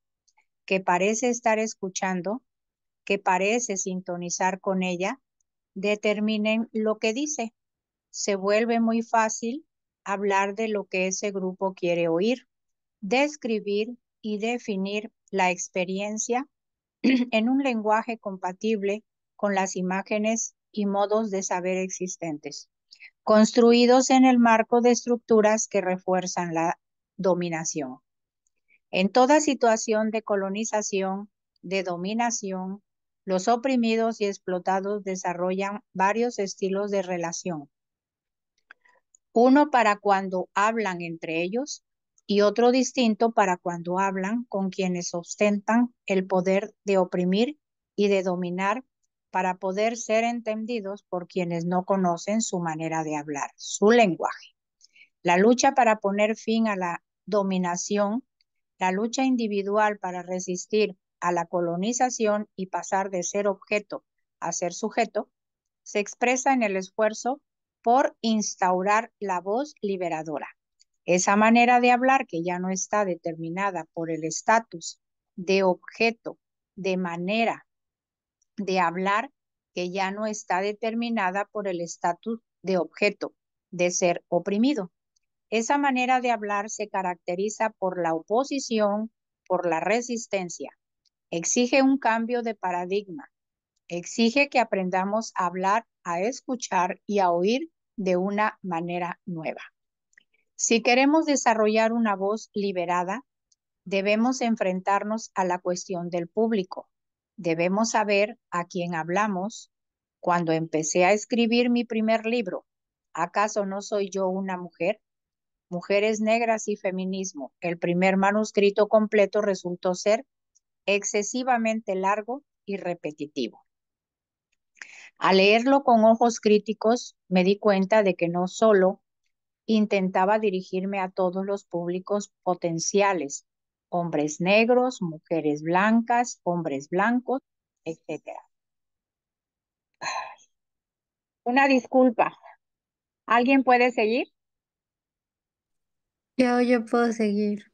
que parece estar escuchando, que parece sintonizar con ella, determinen lo que dice. Se vuelve muy fácil hablar de lo que ese grupo quiere oír, describir y definir la experiencia en un lenguaje compatible con las imágenes y modos de saber existentes, construidos en el marco de estructuras que refuerzan la dominación. En toda situación de colonización, de dominación, los oprimidos y explotados desarrollan varios estilos de relación. Uno para cuando hablan entre ellos y otro distinto para cuando hablan con quienes ostentan el poder de oprimir y de dominar para poder ser entendidos por quienes no conocen su manera de hablar, su lenguaje. La lucha para poner fin a la dominación, la lucha individual para resistir a la colonización y pasar de ser objeto a ser sujeto, se expresa en el esfuerzo por instaurar la voz liberadora. Esa manera de hablar que ya no está determinada por el estatus de objeto, de manera de hablar que ya no está determinada por el estatus de objeto, de ser oprimido. Esa manera de hablar se caracteriza por la oposición, por la resistencia. Exige un cambio de paradigma. Exige que aprendamos a hablar, a escuchar y a oír de una manera nueva. Si queremos desarrollar una voz liberada, debemos enfrentarnos a la cuestión del público. Debemos saber a quién hablamos. Cuando empecé a escribir mi primer libro, ¿acaso no soy yo una mujer? Mujeres negras y feminismo. El primer manuscrito completo resultó ser excesivamente largo y repetitivo. Al leerlo con ojos críticos, me di cuenta de que no solo intentaba dirigirme a todos los públicos potenciales, hombres negros, mujeres blancas, hombres blancos, etcétera. Una disculpa. ¿Alguien puede seguir?
Yo puedo seguir.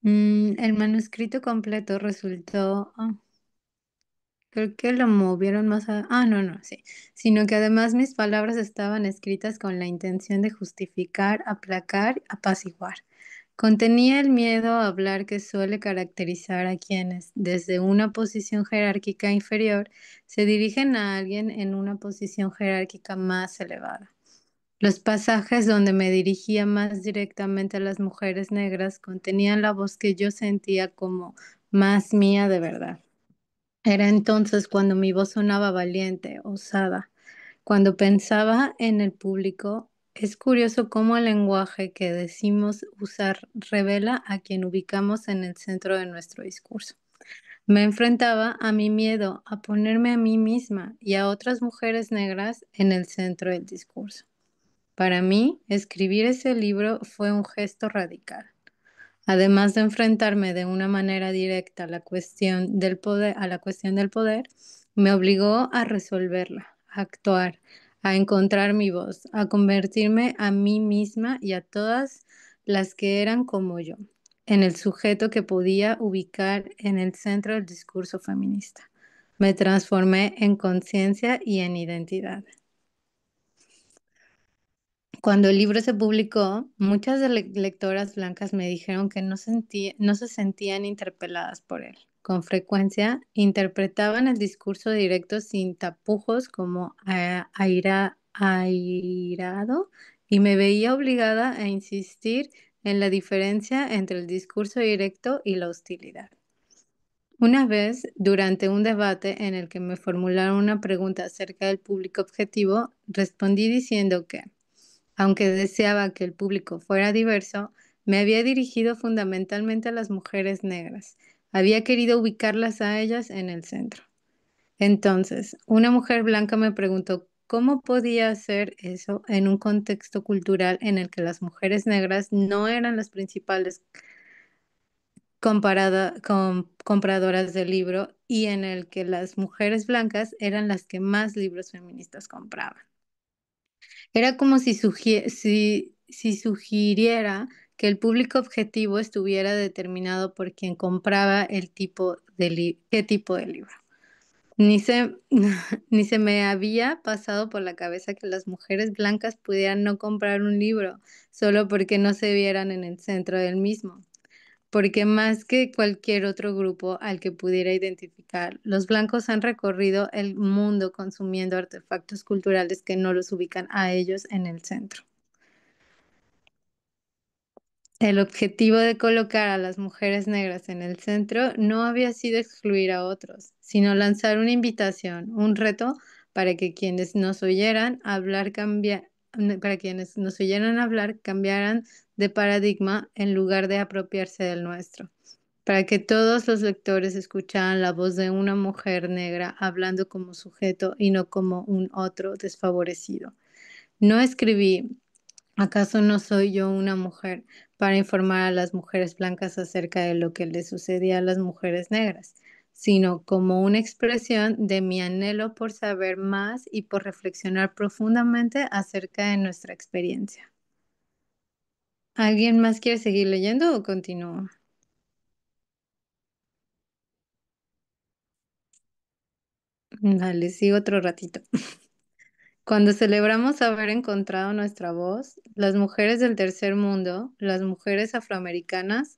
El manuscrito completo resultó, creo que lo movieron más a... no, sí. Sino que además mis palabras estaban escritas con la intención de justificar, aplacar, apaciguar. Contenía el miedo a hablar que suele caracterizar a quienes, desde una posición jerárquica inferior, se dirigen a alguien en una posición jerárquica más elevada. Los pasajes donde me dirigía más directamente a las mujeres negras contenían la voz que yo sentía como más mía de verdad. Era entonces cuando mi voz sonaba valiente, osada. Cuando pensaba en el público, es curioso cómo el lenguaje que decimos usar revela a quien ubicamos en el centro de nuestro discurso. Me enfrentaba a mi miedo a ponerme a mí misma y a otras mujeres negras en el centro del discurso. Para mí, escribir ese libro fue un gesto radical. Además de enfrentarme de una manera directa a la cuestión del poder, me obligó a resolverla, a actuar, a encontrar mi voz, a convertirme a mí misma y a todas las que eran como yo, en el sujeto que podía ubicar en el centro del discurso feminista. Me transformé en conciencia y en identidad. Cuando el libro se publicó, muchas lectoras blancas me dijeron que no se sentían interpeladas por él. Con frecuencia interpretaban el discurso directo sin tapujos como airado y me veía obligada a insistir en la diferencia entre el discurso directo y la hostilidad. Una vez, durante un debate en el que me formularon una pregunta acerca del público objetivo, respondí diciendo que, aunque deseaba que el público fuera diverso, me había dirigido fundamentalmente a las mujeres negras. Había querido ubicarlas a ellas en el centro. Entonces, una mujer blanca me preguntó cómo podía hacer eso en un contexto cultural en el que las mujeres negras no eran las principales compradoras de libro y en el que las mujeres blancas eran las que más libros feministas compraban. Era como si sugiriera que el público objetivo estuviera determinado por quien compraba el tipo de qué tipo de libro. Ni se, ni se me había pasado por la cabeza que las mujeres blancas pudieran no comprar un libro solo porque no se vieran en el centro del mismo. Porque más que cualquier otro grupo al que pudiera identificar, los blancos han recorrido el mundo consumiendo artefactos culturales que no los ubican a ellos en el centro. El objetivo de colocar a las mujeres negras en el centro no había sido excluir a otros, sino lanzar una invitación, un reto para que quienes nos oyeran hablar cambiaran de paradigma en lugar de apropiarse del nuestro, para que todos los lectores escucharan la voz de una mujer negra hablando como sujeto y no como un otro desfavorecido. No escribí ¿Acaso no soy yo una mujer para informar a las mujeres blancas acerca de lo que les sucedía a las mujeres negras, sino como una expresión de mi anhelo por saber más y por reflexionar profundamente acerca de nuestra experiencia? ¿Alguien más quiere seguir leyendo o continúo? Dale, sigo otro ratito. Cuando celebramos haber encontrado nuestra voz, las mujeres del tercer mundo, las mujeres afroamericanas,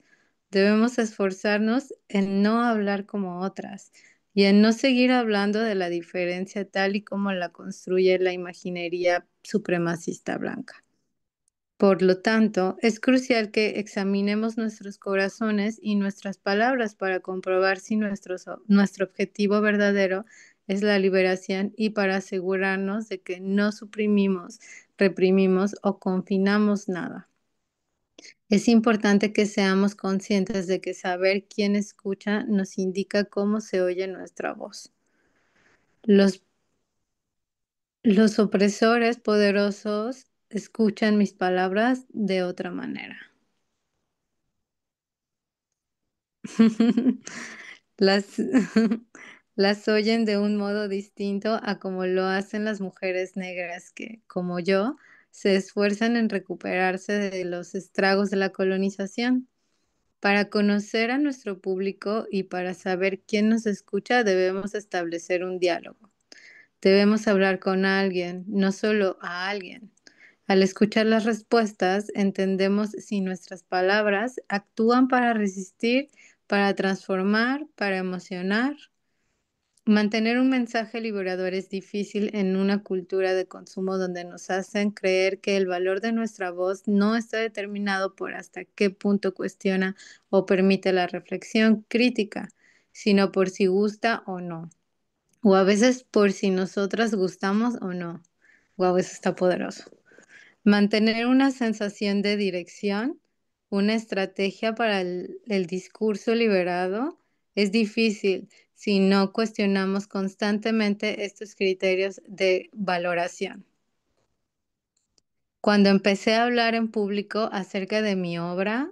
debemos esforzarnos en no hablar como otras y en no seguir hablando de la diferencia tal y como la construye la imaginería supremacista blanca. Por lo tanto, es crucial que examinemos nuestros corazones y nuestras palabras para comprobar si nuestro objetivo verdadero es la liberación y para asegurarnos de que no suprimimos, reprimimos o confinamos nada. Es importante que seamos conscientes de que saber quién escucha nos indica cómo se oye nuestra voz. Los, los opresores poderosos escuchan mis palabras de otra manera. Las, las oyen de un modo distinto a como lo hacen las mujeres negras que, como yo, se esfuerzan en recuperarse de los estragos de la colonización. Para conocer a nuestro público y para saber quién nos escucha, debemos establecer un diálogo. Debemos hablar con alguien, no solo a alguien. Al escuchar las respuestas, entendemos si nuestras palabras actúan para resistir, para transformar, para emocionar. Mantener un mensaje liberador es difícil en una cultura de consumo donde nos hacen creer que el valor de nuestra voz no está determinado por hasta qué punto cuestiona o permite la reflexión crítica, sino por si gusta o no, o a veces por si nosotras gustamos o no. Wow, eso está poderoso. Mantener una sensación de dirección, una estrategia para el discurso liberado, es difícil si no cuestionamos constantemente estos criterios de valoración. Cuando empecé a hablar en público acerca de mi obra,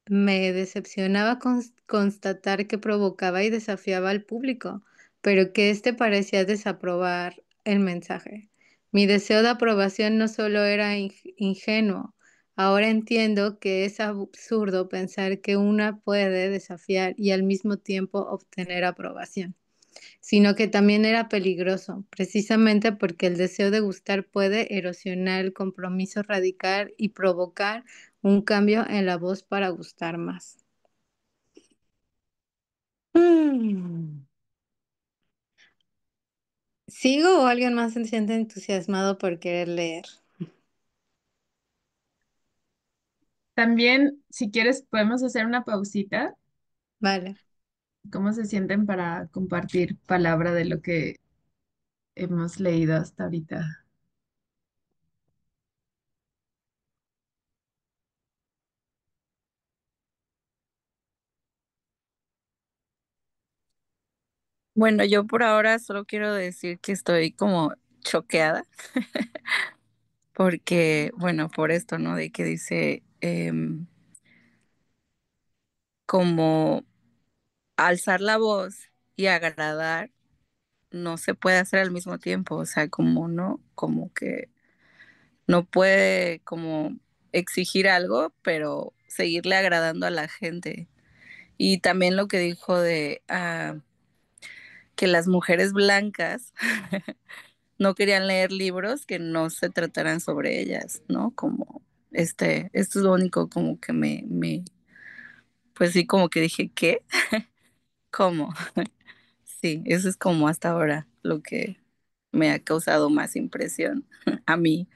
me decepcionaba constatar que provocaba y desafiaba al público, pero que éste parecía desaprobar el mensaje. Mi deseo de aprobación no solo era ingenuo, ahora entiendo que es absurdo pensar que una puede desafiar y al mismo tiempo obtener aprobación, sino que también era peligroso, precisamente porque el deseo de gustar puede erosionar el compromiso radical y provocar un cambio en la voz para gustar más. Mm. ¿Sigo o alguien más se siente entusiasmado por querer leer?
También, si quieres, podemos hacer una pausita
Vale.
¿Cómo se sienten para compartir palabra de lo que hemos leído hasta ahorita?
Bueno, yo por ahora solo quiero decir que estoy como choqueada porque, bueno, por esto, ¿no? De que dice como alzar la voz y agradar no se puede hacer al mismo tiempo, o sea, como no, como que no puede como exigir algo, pero seguirle agradando a la gente. Y también lo que dijo de que las mujeres blancas no querían leer libros que no se trataran sobre ellas, ¿no? Como esto es lo único como que pues sí, como que dije, ¿qué? ¿Cómo? Sí, eso es como hasta ahora lo que me ha causado más impresión a mí.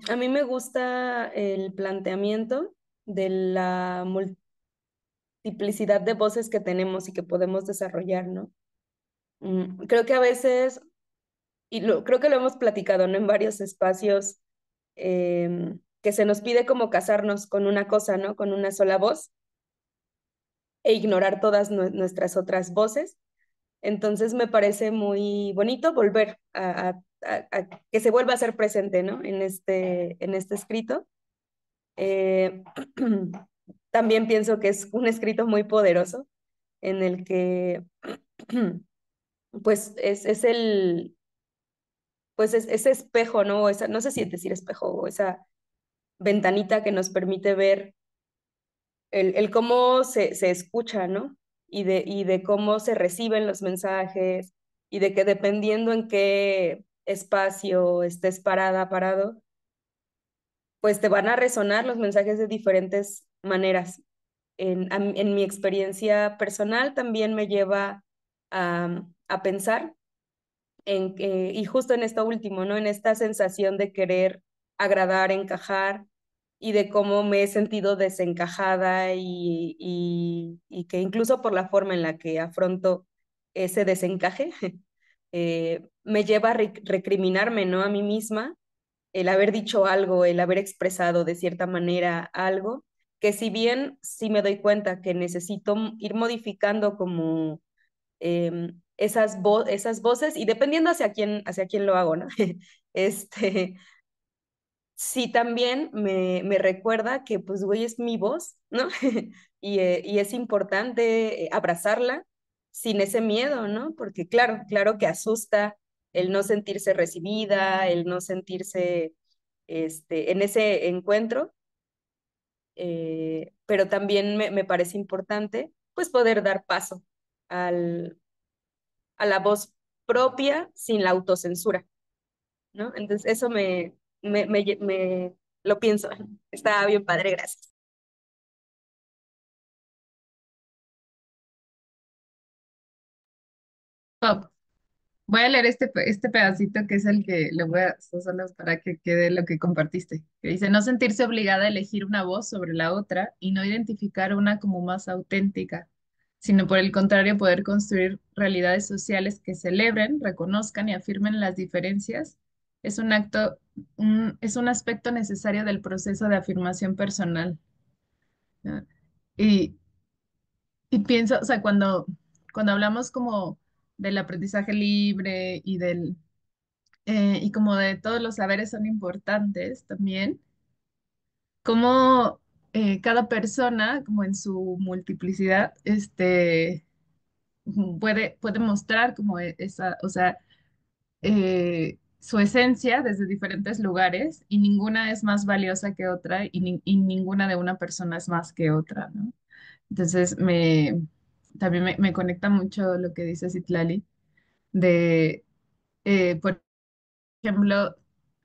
A mí me gusta el planteamiento de la multiplicidad de voces que tenemos y que podemos desarrollar, ¿no? Creo que a veces, creo que lo hemos platicado, ¿no? En varios espacios, que se nos pide como casarnos con una cosa, ¿no? Con una sola voz e ignorar todas nuestras otras voces. Entonces me parece muy bonito volver a que se vuelva a ser presente, ¿no? En este escrito. Eh, también pienso que es un escrito muy poderoso en el que pues es el, pues es ese espejo, ¿no? Esa, no sé si decir espejo o esa ventanita que nos permite ver el cómo se escucha, ¿no? Y de cómo se reciben los mensajes y de que dependiendo en qué espacio estés parado, pues te van a resonar los mensajes de diferentes maneras. En mi experiencia personal también me lleva a pensar y justo en esto último, ¿no? En esta sensación de querer agradar, encajar y de cómo me he sentido desencajada y que incluso por la forma en la que afronto ese desencaje, me lleva a recriminarme, ¿no? A mí misma el haber dicho algo, el haber expresado de cierta manera algo, que si bien sí me doy cuenta que necesito ir modificando como esas voces y dependiendo hacia quién lo hago, ¿no? Este, sí también me recuerda que pues, güey, es mi voz, ¿no? Y es importante abrazarla sin ese miedo, ¿no? Porque claro que asusta el no sentirse recibida, el no sentirse en ese encuentro, pero también me parece importante pues poder dar paso al, a la voz propia sin la autocensura, ¿no? Entonces eso me lo pienso. Está bien padre, gracias.
Pop. Voy a leer este pedacito que es el que le voy a solo para que quede lo que compartiste. Que dice, no sentirse obligada a elegir una voz sobre la otra y no identificar una como más auténtica, sino por el contrario poder construir realidades sociales que celebren, reconozcan y afirmen las diferencias. Es un acto, es un aspecto necesario del proceso de afirmación personal, ¿no? Y, y pienso, o sea, cuando hablamos como del aprendizaje libre y como de todos los saberes son importantes también, como cada persona, como en su multiplicidad, puede mostrar como esa, o sea, su esencia desde diferentes lugares y ninguna es más valiosa que otra y ninguna de una persona es más que otra, ¿no? Entonces también me conecta mucho lo que dice Citlali de, por ejemplo,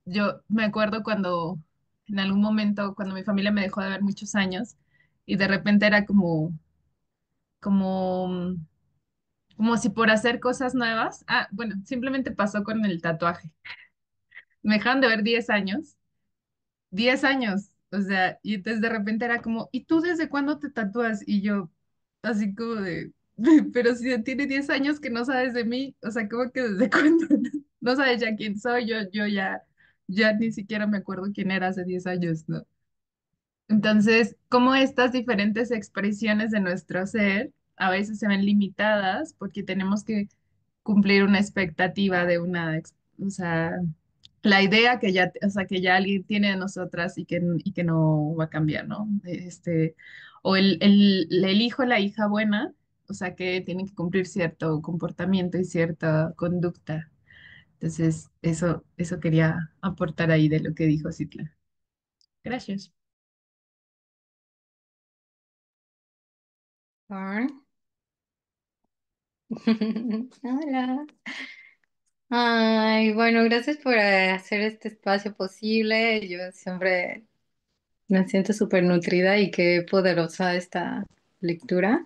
yo me acuerdo cuando en algún momento, cuando mi familia me dejó de ver muchos años y de repente era como, como si por hacer cosas nuevas, bueno, simplemente pasó con el tatuaje. Me dejaron de ver 10 años 10 años, o sea, y entonces de repente era como, ¿y tú desde cuándo te tatúas? Y yo, así como de, pero si tiene 10 años que no sabes de mí, o sea, como que desde cuándo no sabes ya quién soy, yo ya ni siquiera me acuerdo quién era hace 10 años, ¿no? Entonces, como estas diferentes expresiones de nuestro ser a veces se ven limitadas porque tenemos que cumplir una expectativa de o sea, la idea que ya, o sea, que ya alguien tiene de nosotras y que no va a cambiar, ¿no? O el hijo, la hija buena, o sea, que tienen que cumplir cierto comportamiento y cierta conducta. Entonces, eso quería aportar ahí de lo que dijo Citla. Gracias.
Fern. Hola. Ay, bueno, gracias por hacer este espacio posible. Yo siempre me siento súper nutrida y qué poderosa esta lectura.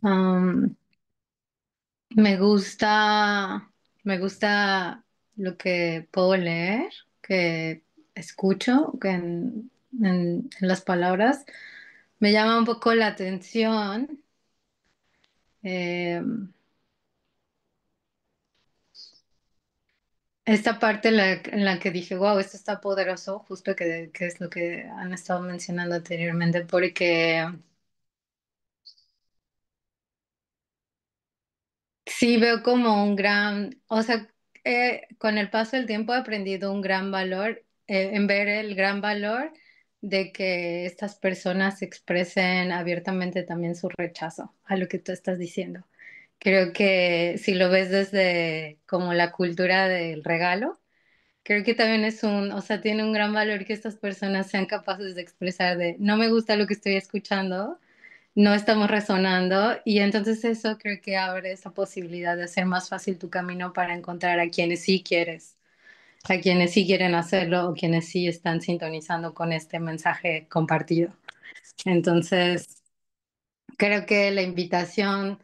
Am, me gusta, me gusta lo que puedo leer, que escucho, que en las palabras me llama un poco la atención. em, Esta parte en la que dije, wow, esto está poderoso, justo que es lo que han estado mencionando anteriormente, porque sí veo como un gran, o sea, con el paso del tiempo he aprendido un gran valor, en ver el gran valor de que estas personas expresen abiertamente también su rechazo a lo que tú estás diciendo. Creo que si lo ves desde como la cultura del regalo, creo que también es o sea, tiene un gran valor que estas personas sean capaces de expresar de, no me gusta lo que estoy escuchando, no estamos resonando, y entonces eso creo que abre esa posibilidad de hacer más fácil tu camino para encontrar a quienes sí quieres, a quienes sí quieren hacerlo o quienes sí están sintonizando con este mensaje compartido. Entonces, creo que la invitación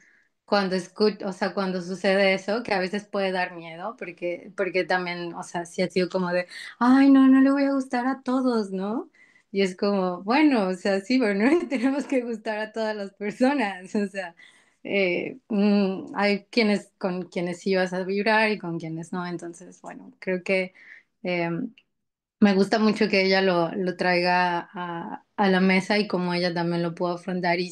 cuando escucho, o sea, cuando sucede eso, que a veces puede dar miedo, porque también, o sea, sí ha sido como de, ay, no, no le voy a gustar a todos, ¿no? Y es como, bueno, o sea, sí, pero no le tenemos que gustar a todas las personas, o sea, hay quienes con quienes sí vas a vibrar y con quienes no, entonces, bueno, creo que eh, me gusta mucho que ella lo traiga a la mesa y como ella también lo pudo afrontar y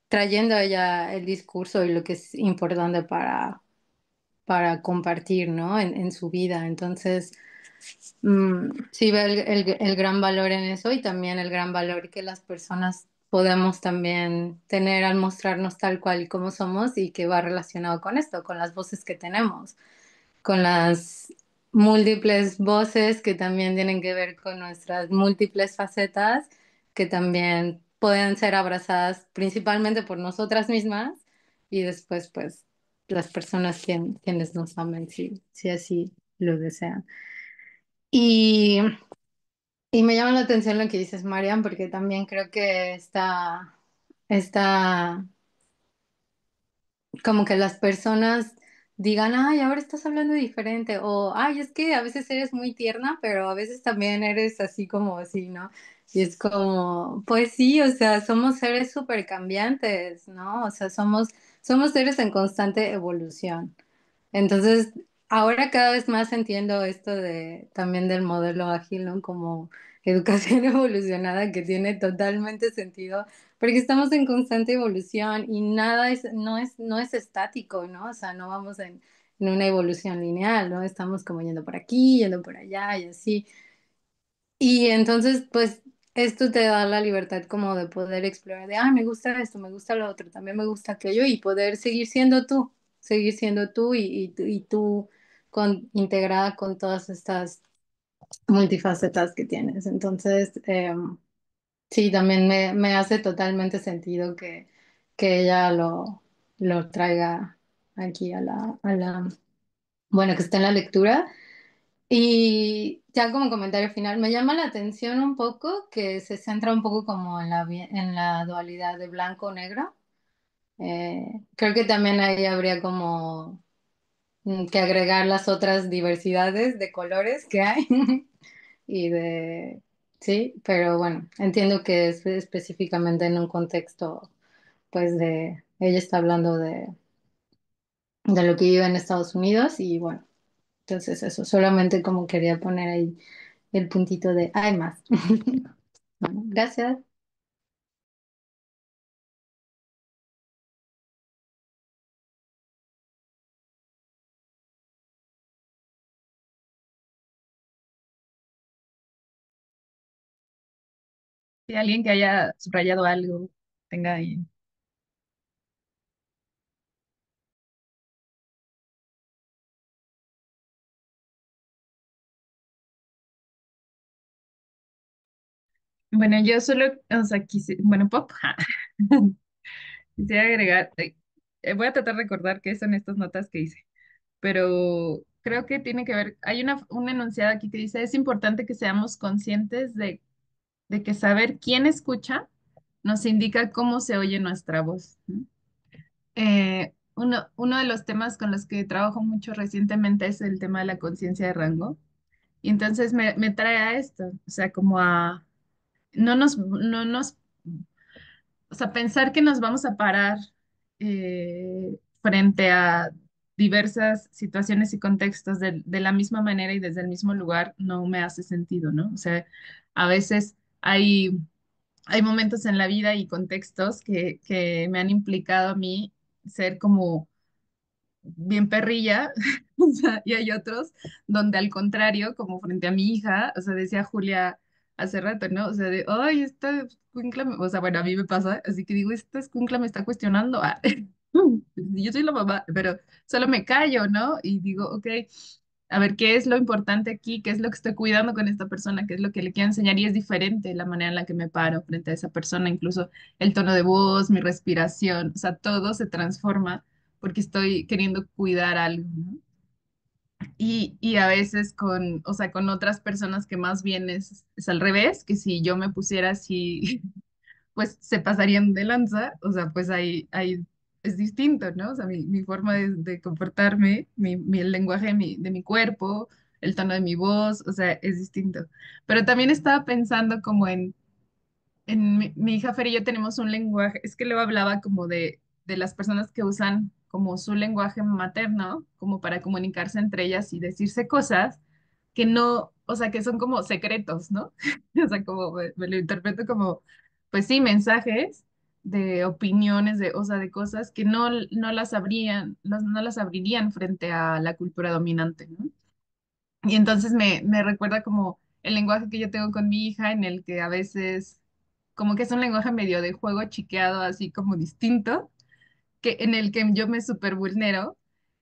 trayendo a ella el discurso y lo que es importante para compartir, ¿no? En su vida. Entonces, sí veo el gran valor en eso y también el gran valor que las personas podemos también tener al mostrarnos tal cual y como somos y que va relacionado con esto, con las voces que tenemos, con las múltiples voces que también tienen que ver con nuestras múltiples facetas, que también pueden ser abrazadas principalmente por nosotras mismas y después pues las personas quienes nos amen si así lo desean. Y, y me llama la atención lo que dices, Marian, porque también creo que está como que las personas digan, ay, ahora estás hablando diferente, o ay, es que a veces eres muy tierna, pero a veces también eres así como así, ¿no? Y es como, pues sí, o sea, somos seres súper cambiantes, ¿no? O sea, somos seres en constante evolución. Entonces, ahora cada vez más entiendo esto de también del modelo ágil, ¿no? Como educación evolucionada que tiene totalmente sentido, porque estamos en constante evolución y nada no es estático, ¿no? O sea, no vamos en una evolución lineal, ¿no? Estamos como yendo por aquí, yendo por allá y así. Y entonces, pues, esto te da la libertad como de poder explorar, de, ah, me gusta esto, me gusta lo otro, también me gusta aquello, y poder seguir siendo tú y tú integrada con todas estas multifacetas que tienes. Entonces, sí, también me hace totalmente sentido que ella lo traiga aquí bueno, que esté en la lectura. Y ya como comentario final, me llama la atención un poco que se centra un poco como en la dualidad de blanco-negro. Creo que también ahí habría como que agregar las otras diversidades de colores que hay. y de, sí, pero bueno, entiendo que es específicamente en un contexto, pues de, ella está hablando de lo que vive en Estados Unidos y bueno, entonces eso, solamente como quería poner ahí el puntito de, hay más. Bueno, gracias.
Si alguien que haya subrayado algo tenga ahí. Bueno, yo solo, o sea, quise, bueno, pop, quisiera agregar, voy a tratar de recordar qué son estas notas que hice, pero creo que tiene que ver, hay una enunciado aquí que dice, es importante que seamos conscientes de que saber quién escucha nos indica cómo se oye nuestra voz, ¿no? Uno de los temas con los que trabajo mucho recientemente es el tema de la conciencia de rango. Y entonces me trae a esto, o sea, como a no nos, o sea, pensar que nos vamos a parar frente a diversas situaciones y contextos de la misma manera y desde el mismo lugar no me hace sentido, ¿no? O sea, a veces hay momentos en la vida y contextos que me han implicado a mí ser como bien perrilla, o sea, y hay otros donde al contrario, como frente a mi hija, o sea, decía Julia hace rato, ¿no? O sea, de, ay, esta escuincla, o sea, bueno, a mí me pasa, así que digo, esta escuincla me está cuestionando, yo soy la mamá, pero solo me callo, ¿no? Y digo, ok, a ver, ¿qué es lo importante aquí? ¿Qué es lo que estoy cuidando con esta persona? ¿Qué es lo que le quiero enseñar? Y es diferente la manera en la que me paro frente a esa persona, incluso el tono de voz, mi respiración, o sea, todo se transforma porque estoy queriendo cuidar algo, ¿no? Y a veces con, o sea, con otras personas que más bien es al revés, que si yo me pusiera así, pues se pasarían de lanza, o sea, pues ahí es distinto, ¿no? O sea, mi forma de comportarme, el lenguaje de mi cuerpo, el tono de mi voz, o sea, es distinto. Pero también estaba pensando como mi hija Fer y yo tenemos un lenguaje, es que luego hablaba como de las personas que usan como su lenguaje materno, como para comunicarse entre ellas y decirse cosas que no, o sea, que son como secretos, ¿no? O sea, como me lo interpreto como, pues sí, mensajes de opiniones, o sea, de cosas que no las no las abrirían frente a la cultura dominante, ¿no? Y entonces me recuerda como el lenguaje que yo tengo con mi hija, en el que a veces, como que es un lenguaje medio de juego chiqueado, así como distinto, que en el que yo me súper vulnero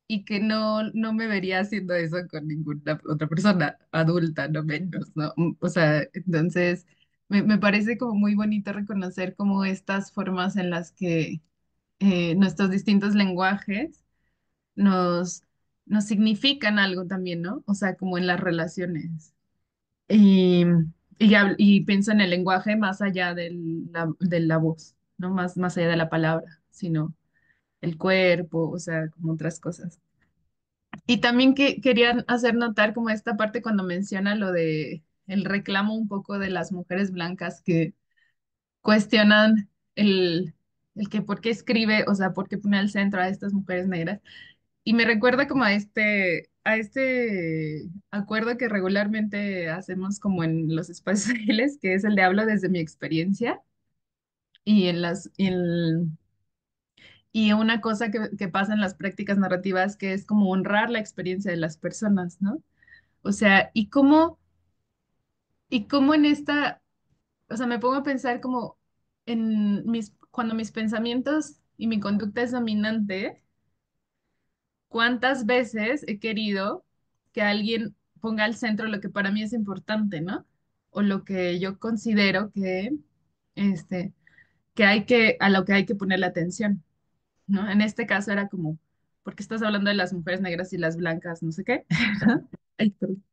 y que no me vería haciendo eso con ninguna otra persona adulta, no menos, ¿no? O sea, entonces me parece como muy bonito reconocer como estas formas en las que nuestros distintos lenguajes nos, nos significan algo también, ¿no? O sea, como en las relaciones. Y, y pienso en el lenguaje más allá de la voz, ¿no? Más allá de la palabra, sino el cuerpo, o sea, como otras cosas. Y también que querían hacer notar como esta parte cuando menciona lo de el reclamo un poco de las mujeres blancas que cuestionan el que por qué escribe, o sea, por qué pone al centro a estas mujeres negras. Y me recuerda como a este acuerdo que regularmente hacemos como en los espacios ágiles, que es el de hablo desde mi experiencia y y una cosa que pasa en las prácticas narrativas que es como honrar la experiencia de las personas, ¿no? O sea, y cómo en esta, o sea, me pongo a pensar como cuando mis pensamientos y mi conducta es dominante, ¿cuántas veces he querido que alguien ponga al centro lo que para mí es importante, ¿no? O lo que yo considero este, a lo que hay que ponerle atención, ¿no? En este caso era como, ¿por qué estás hablando de las mujeres negras y las blancas? No sé qué. Ay, perdón.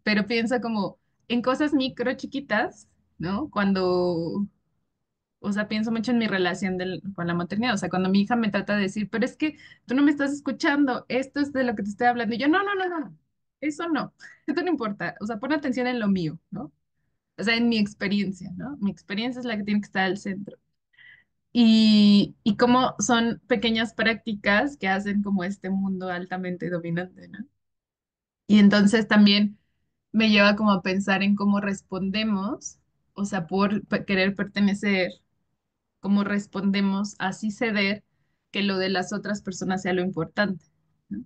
Pero piensa como en cosas micro chiquitas, ¿no? O sea, pienso mucho en mi relación con la maternidad. O sea, cuando mi hija me trata de decir, pero es que tú no me estás escuchando, esto es de lo que te estoy hablando. Y yo, no, no, no, no. eso no, eso no importa, o sea, pon atención en lo mío, ¿no? O sea, en mi experiencia, ¿no? Mi experiencia es la que tiene que estar al centro. Y cómo son pequeñas prácticas que hacen como este mundo altamente dominante, ¿no? Y entonces también me lleva como a pensar en cómo respondemos, o sea, por querer pertenecer, cómo respondemos así ceder que lo de las otras personas sea lo importante, ¿no?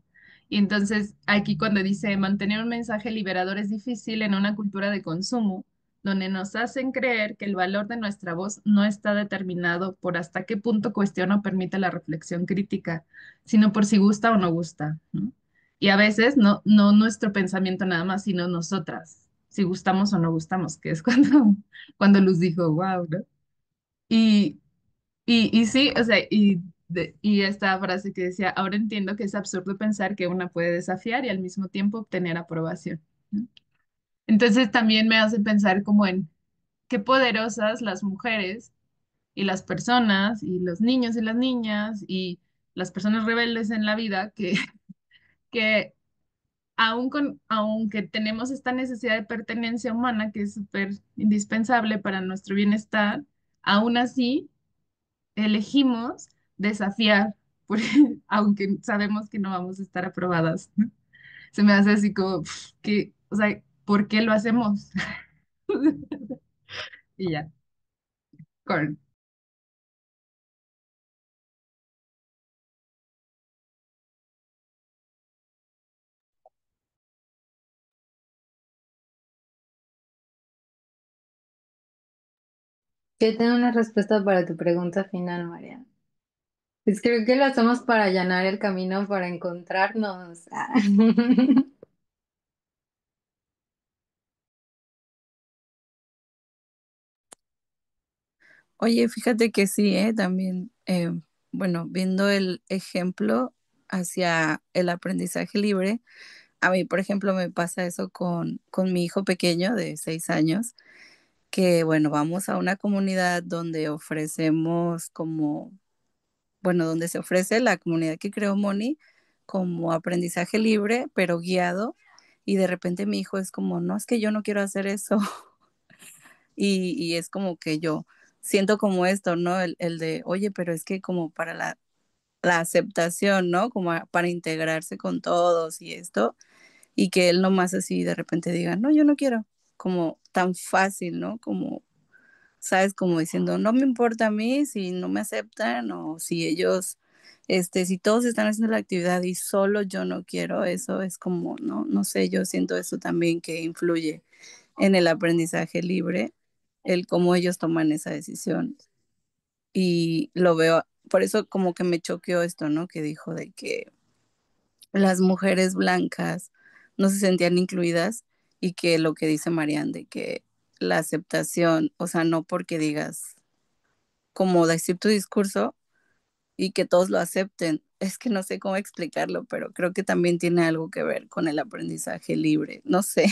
Y entonces aquí cuando dice mantener un mensaje liberador es difícil en una cultura de consumo, donde nos hacen creer que el valor de nuestra voz no está determinado por hasta qué punto cuestiona o permite la reflexión crítica, sino por si gusta o no gusta, ¿no? Y a veces no nuestro pensamiento nada más, sino nosotras, si gustamos o no gustamos, que es cuando Luz dijo, wow, ¿no? Y, y sí, o sea, y esta frase que decía, ahora entiendo que es absurdo pensar que una puede desafiar y al mismo tiempo obtener aprobación, ¿no? Entonces también me hace pensar como en qué poderosas las mujeres y las personas y los niños y las niñas y las personas rebeldes en la vida que aunque tenemos esta necesidad de pertenencia humana que es súper indispensable para nuestro bienestar, aún así elegimos desafiar, por- aunque sabemos que no vamos a estar aprobadas, ¿no? Se me hace así como que, o sea, ¿por qué lo hacemos? Y ya, corn.
Yo tengo una respuesta para tu pregunta final, María. Pues creo que lo hacemos para allanar el camino para encontrarnos.
Oye, fíjate que sí, también, bueno, viendo el ejemplo hacia el aprendizaje libre, a mí, por ejemplo, me pasa eso con mi hijo pequeño de 6 años, que, bueno, vamos a una comunidad donde ofrecemos como, bueno, donde se ofrece la comunidad que creó Moni como aprendizaje libre, pero guiado, y de repente mi hijo es como, no, es que yo no quiero hacer eso. Y es como que yo siento como esto, ¿no? El de, oye, pero es que como para la aceptación, ¿no? Como para integrarse con todos y esto, y que él nomás así de repente diga, no, yo no quiero, como tan fácil, ¿no? Como, ¿sabes? Como diciendo, no me importa a mí si no me aceptan o si ellos, si todos están haciendo la actividad y solo yo no quiero, eso es como, no, no sé, yo siento eso también que influye en el aprendizaje libre, el cómo ellos toman esa decisión. Y lo veo, por eso como que me choqueó esto, ¿no? Que dijo de que las mujeres blancas no se sentían incluidas y que lo que dice Marianne, de que la aceptación, o sea, no porque digas, como decir tu discurso y que todos lo acepten, es que no sé cómo explicarlo, pero creo que también tiene algo que ver con el aprendizaje libre, no sé.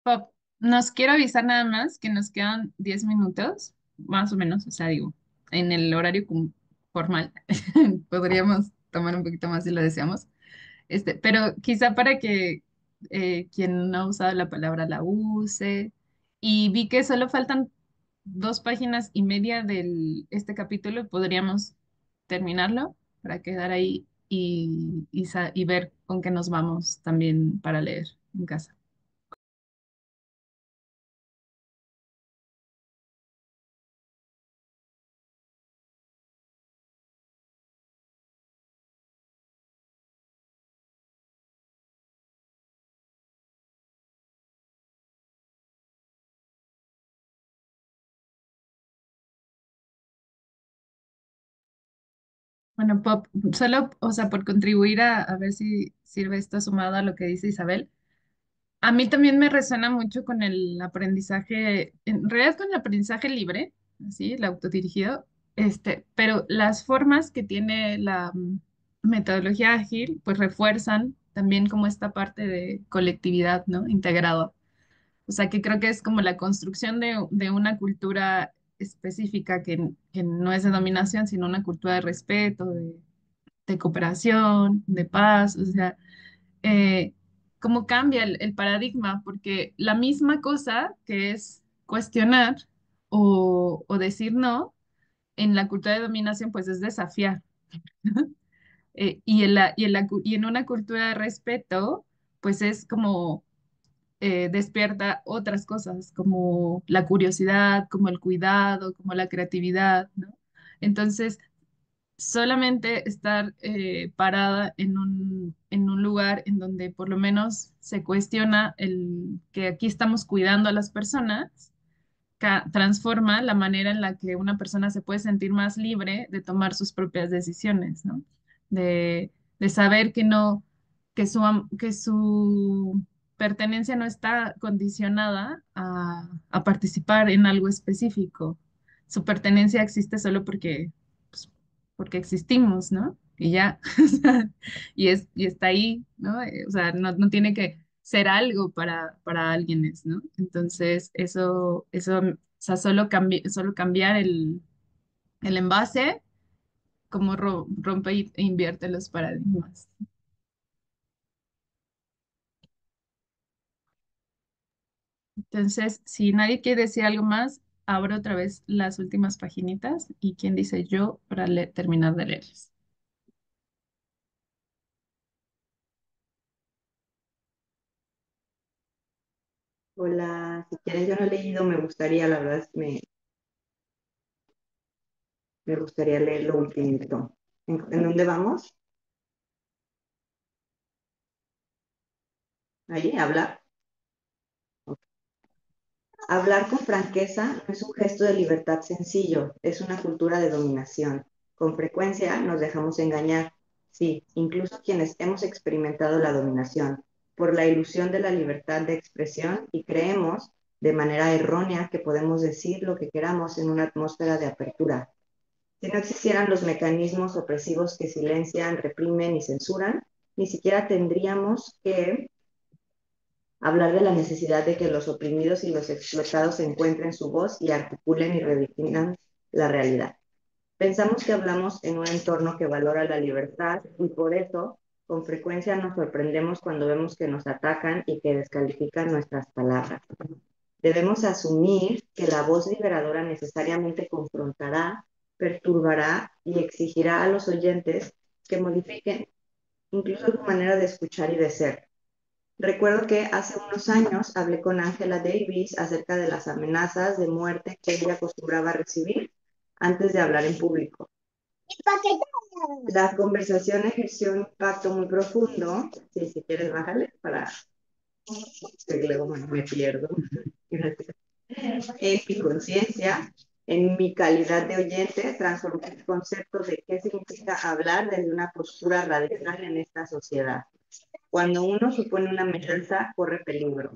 Pop, nos quiero avisar nada más que nos quedan 10 minutos, más o menos, o sea, digo, en el horario formal. Podríamos tomar un poquito más si lo deseamos. Pero quizá para que quien no ha usado la palabra la use. Y vi que solo faltan 2 páginas y media de este capítulo. Podríamos terminarlo para quedar ahí y ver con qué nos vamos también para leer en casa. Bueno, Pop, solo, o sea, por contribuir a ver si sirve esto sumado a lo que dice Isabel. A mí también me resuena mucho con el aprendizaje, en realidad con el aprendizaje libre, así, el autodirigido, pero las formas que tiene la metodología ágil, pues refuerzan también como esta parte de colectividad, ¿no? Integrado. O sea, que creo que es como la construcción de una cultura específica que no es de dominación, sino una cultura de respeto, de cooperación, de paz, o sea, cómo cambia el paradigma, porque la misma cosa que es cuestionar o decir no, en la cultura de dominación, pues es desafiar. Y en una cultura de respeto, pues es como despierta otras cosas, como la curiosidad, como el cuidado, como la creatividad, ¿no? Entonces, solamente estar parada en un lugar en donde por lo menos se cuestiona el que aquí estamos cuidando a las personas, transforma la manera en la que una persona se puede sentir más libre de tomar sus propias decisiones, ¿no? De saber que no, que su pertenencia no está condicionada a participar en algo específico. Su pertenencia existe solo porque, pues, porque existimos, ¿no? Y ya, o sea, y está ahí, ¿no? O sea, no tiene que ser algo para alguienes, ¿no? Entonces, o sea, solo cambiar el envase, como rompe e invierte los paradigmas. Entonces, si nadie quiere decir algo más, abro otra vez las últimas paginitas y quién dice yo para terminar de leerlas.
Hola, si quieres, yo no he leído, me gustaría, la verdad, me gustaría leer lo último. ¿En dónde vamos? Ahí, hablar. Hablar con franqueza no es un gesto de libertad sencillo, es una cultura de dominación. Con frecuencia nos dejamos engañar, sí, incluso quienes hemos experimentado la dominación, por la ilusión de la libertad de expresión y creemos de manera errónea que podemos decir lo que queramos en una atmósfera de apertura. Si no existieran los mecanismos opresivos que silencian, reprimen y censuran, ni siquiera tendríamos que hablar de la necesidad de que los oprimidos y los explotados encuentren su voz y articulen y redefinan la realidad. Pensamos que hablamos en un entorno que valora la libertad y por eso con frecuencia nos sorprendemos cuando vemos que nos atacan y que descalifican nuestras palabras. Debemos asumir que la voz liberadora necesariamente confrontará, perturbará y exigirá a los oyentes que modifiquen incluso su manera de escuchar y de ser. Recuerdo que hace unos años hablé con Angela Davis acerca de las amenazas de muerte que ella acostumbraba a recibir antes de hablar en público. La conversación ejerció un impacto muy profundo. Sí, si quieres, bájale para que luego me pierdo. En mi conciencia, en mi calidad de oyente, transformé el concepto de qué significa hablar desde una postura radical en esta sociedad. Cuando uno supone una amenaza, corre peligro.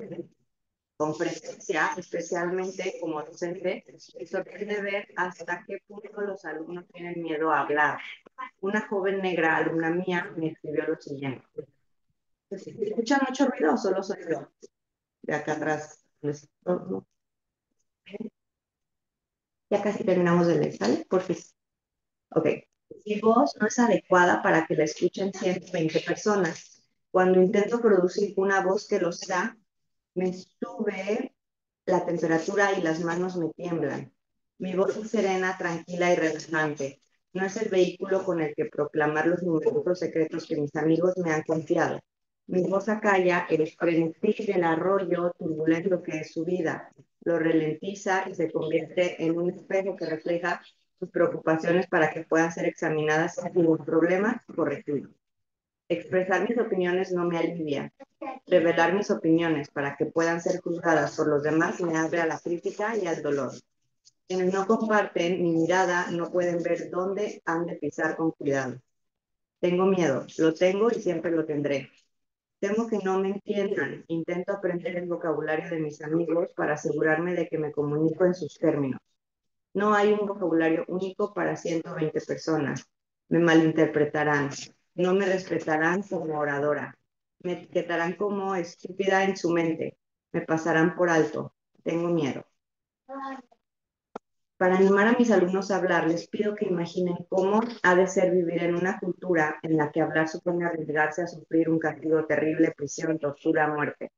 Con frecuencia, especialmente como docente, me sorprende ver hasta qué punto los alumnos tienen miedo a hablar. Una joven negra alumna mía me escribió lo siguiente. ¿Escuchan mucho ruido o solo soy yo? De acá atrás. Ya casi terminamos de leer, ¿sale? Porque, ok. Mi voz no es adecuada para que la escuchen 120 personas. Cuando intento producir una voz que lo sea, me sube la temperatura y las manos me tiemblan. Mi voz es serena, tranquila y relajante. No es el vehículo con el que proclamar los numerosos secretos que mis amigos me han confiado. Mi voz acalla el frenesí del arroyo turbulento que es su vida. Lo ralentiza y se convierte en un espejo que refleja sus preocupaciones para que puedan ser examinadas sin ningún problema corregidos. Expresar mis opiniones no me alivia. Revelar mis opiniones para que puedan ser juzgadas por los demás me abre a la crítica y al dolor. Quienes no comparten mi mirada no pueden ver dónde han de pisar con cuidado. Tengo miedo, lo tengo y siempre lo tendré. Temo que no me entiendan. Intento aprender el vocabulario de mis amigos para asegurarme de que me comunico en sus términos. No hay un vocabulario único para 120 personas. Me malinterpretarán. No me respetarán como oradora. Me etiquetarán como estúpida en su mente. Me pasarán por alto. Tengo miedo. Para animar a mis alumnos a hablar, les pido que imaginen cómo ha de ser vivir en una cultura en la que hablar supone arriesgarse a sufrir un castigo terrible, prisión, tortura, muerte.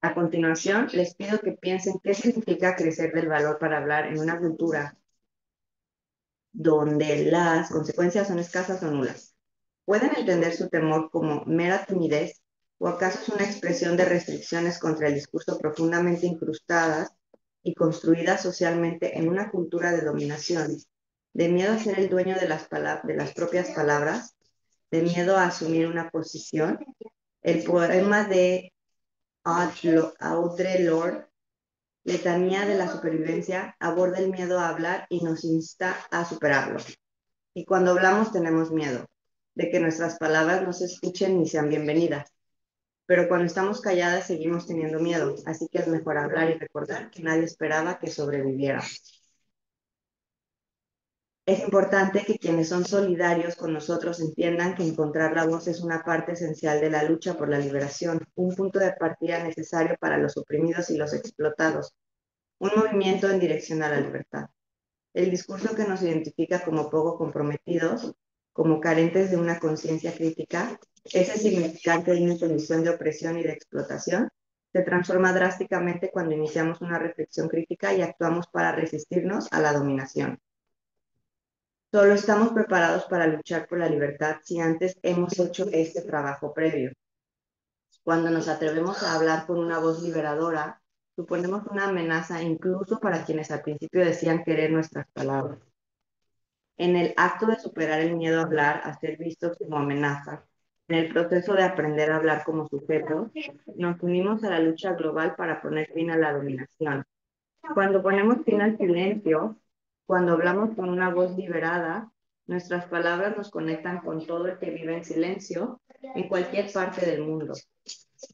A continuación, les pido que piensen qué significa crecer del valor para hablar en una cultura donde las consecuencias son escasas o nulas. ¿Pueden entender su temor como mera timidez o acaso es una expresión de restricciones contra el discurso profundamente incrustadas y construidas socialmente en una cultura de dominación, de miedo a ser el dueño de las propias palabras, de miedo a asumir una posición? El poema de Audre Lorde, Letanía de la supervivencia, aborda el miedo a hablar y nos insta a superarlo. Y cuando hablamos tenemos miedo de que nuestras palabras no se escuchen ni sean bienvenidas. Pero cuando estamos calladas seguimos teniendo miedo, así que es mejor hablar y recordar que nadie esperaba que sobreviviera. Es importante que quienes son solidarios con nosotros entiendan que encontrar la voz es una parte esencial de la lucha por la liberación, un punto de partida necesario para los oprimidos y los explotados, un movimiento en dirección a la libertad. El discurso que nos identifica como poco comprometidos, como carentes de una conciencia crítica, ese significante de una condición de opresión y de explotación, se transforma drásticamente cuando iniciamos una reflexión crítica y actuamos para resistirnos a la dominación. Solo estamos preparados para luchar por la libertad si antes hemos hecho este trabajo previo. Cuando nos atrevemos a hablar con una voz liberadora, suponemos una amenaza incluso para quienes al principio decían querer nuestras palabras. En el acto de superar el miedo a hablar, a ser vistos como amenaza, en el proceso de aprender a hablar como sujeto, nos unimos a la lucha global para poner fin a la dominación. Cuando ponemos fin al silencio, cuando hablamos con una voz liberada, nuestras palabras nos conectan con todo el que vive en silencio en cualquier parte del mundo.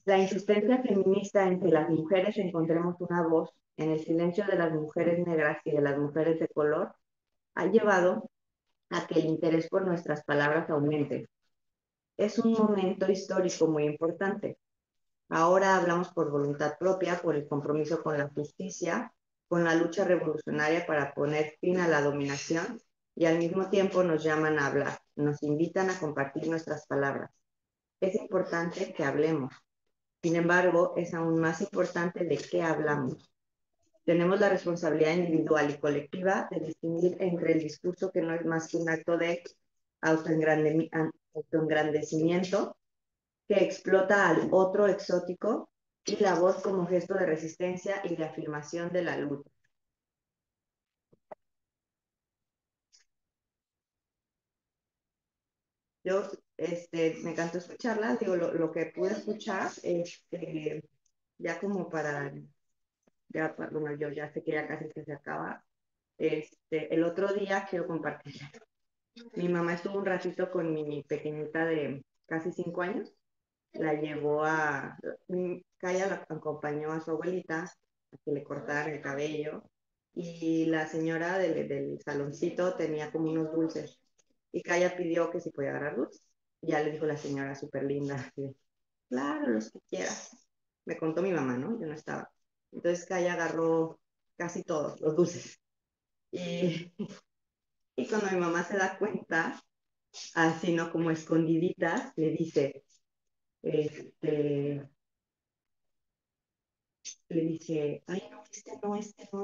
La insistencia feminista en que las mujeres encontremos una voz en el silencio de las mujeres negras y de las mujeres de color ha llevado a que el interés por nuestras palabras aumente. Es un momento histórico muy importante. Ahora hablamos por voluntad propia, por el compromiso con la justicia, con la lucha revolucionaria para poner fin a la dominación y al mismo tiempo nos llaman a hablar, nos invitan a compartir nuestras palabras. Es importante que hablemos. Sin embargo, es aún más importante de qué hablamos. Tenemos la responsabilidad individual y colectiva de distinguir entre el discurso que no es más que un acto de autoengrandecimiento que explota al otro exótico y la voz como gesto de resistencia y de afirmación de la lucha. Yo, me encantó escucharla, digo, lo que pude escuchar, ya como para, bueno, yo ya sé que ya casi se acaba, el otro día quiero compartir. Mi mamá estuvo un ratito con mi pequeñita de casi 5 años, la llevó Kaya la acompañó a su abuelita a que le cortaran el cabello y la señora del saloncito tenía como unos dulces y Kaya pidió que si podía agarrar dulces. Y ya le dijo la señora súper linda, claro, los que quieras. Me contó mi mamá, ¿no? Yo no estaba. Entonces Kaya agarró casi todos los dulces. Y, y cuando mi mamá se da cuenta, así, ¿no? Como escondidita, le dice, le dije, ay, no,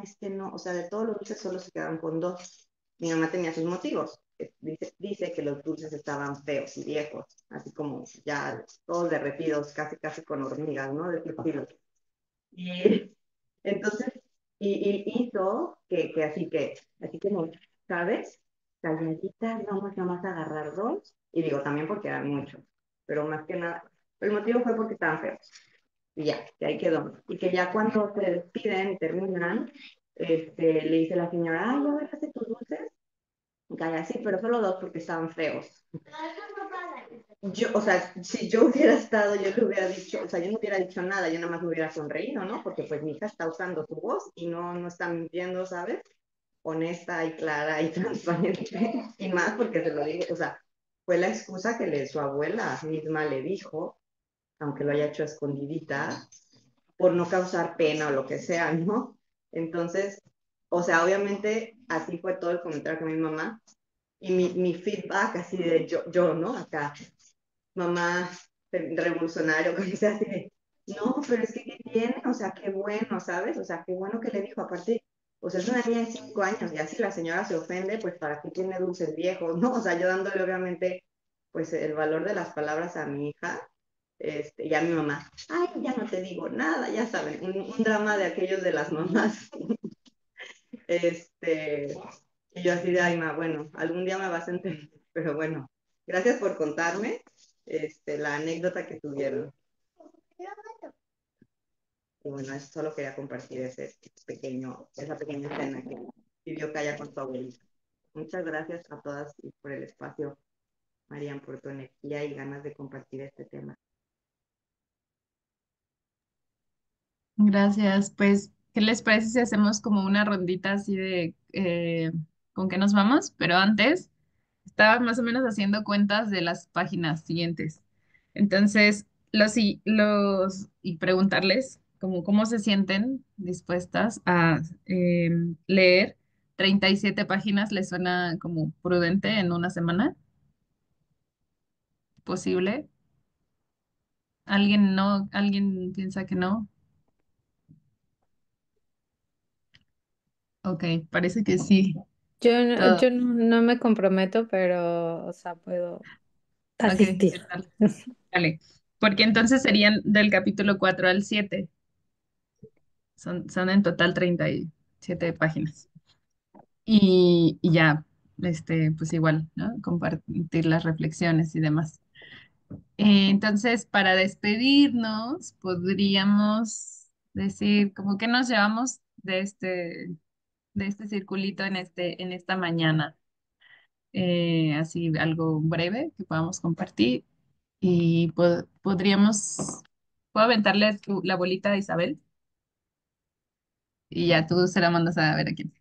este no. O sea, de todos los dulces solo se quedaron con 2. Mi mamá tenía sus motivos. Dice que los dulces estaban feos y viejos, así como ya todos derretidos, casi con hormigas, ¿no? De ese estilo. Y entonces, y hizo así que no, ¿sabes? Calladita, vamos nada más a agarrar 2. Y digo, también porque eran muchos, pero más que nada, el motivo fue porque estaban feos. Y ya, que ahí quedó. Y que ya cuando se despiden y terminan, le dice la señora, ay, ¿ya agarraste tus dulces? Y Calla, sí, pero solo 2 porque estaban feos. Yo, o sea, si yo hubiera estado, yo le hubiera dicho, o sea, yo no hubiera dicho nada, yo nada más me hubiera sonreído, ¿no? Porque pues mi hija está usando su voz y no está mintiendo, ¿sabes? Honesta y clara y transparente. Y más porque se lo digo, o sea, fue la excusa que su abuela misma le dijo, aunque lo haya hecho a escondidita, por no causar pena o lo que sea, ¿no? Entonces, o sea, obviamente así fue todo el comentario que mi mamá y mi feedback así de yo, ¿no? Acá, mamá revolucionario, como sea así de, no, pero es que ¿qué tiene? O sea, qué bueno, ¿sabes? O sea, qué bueno que le dijo, aparte, o sea, es una niña de 5 años, y así la señora se ofende, pues para qué tiene dulces viejos, ¿no? O sea, yo dándole obviamente, pues el valor de las palabras a mi hija, y a mi mamá, ay, ya no te digo nada, ya saben, un drama de aquellos de las mamás, este, y yo así de, ay, ma, bueno, algún día me vas a entender, pero bueno, gracias por contarme, la anécdota que tuvieron. Y bueno, eso solo quería compartir esa pequeña escena que vivió Calla con su abuelita. Muchas gracias a todas y por el espacio, Marian, por tu energía y ganas de compartir este tema.
Gracias. Pues, ¿qué les parece si hacemos como una rondita así de con qué nos vamos? Pero antes, estaba más o menos haciendo cuentas de las páginas siguientes. Entonces, y preguntarles como cómo se sienten dispuestas a leer 37 páginas. ¿Les suena como prudente en una semana? ¿Posible? ¿Alguien no? ¿Alguien piensa que no? Ok, parece que sí.
Yo
Todo.
no me comprometo, pero, o sea, puedo
Ok,
asistir.
¿qué tal? Vale. Porque entonces serían del capítulo 4 al 7. Son en total 37 páginas. Y ya, pues igual, ¿no? Compartir las reflexiones y demás. Entonces, para despedirnos, podríamos decir, como que nos llevamos de este circulito en esta mañana. Así algo breve que podamos compartir. Y puedo aventarle la bolita a Isabel y ya tú se la mandas a ver a quién.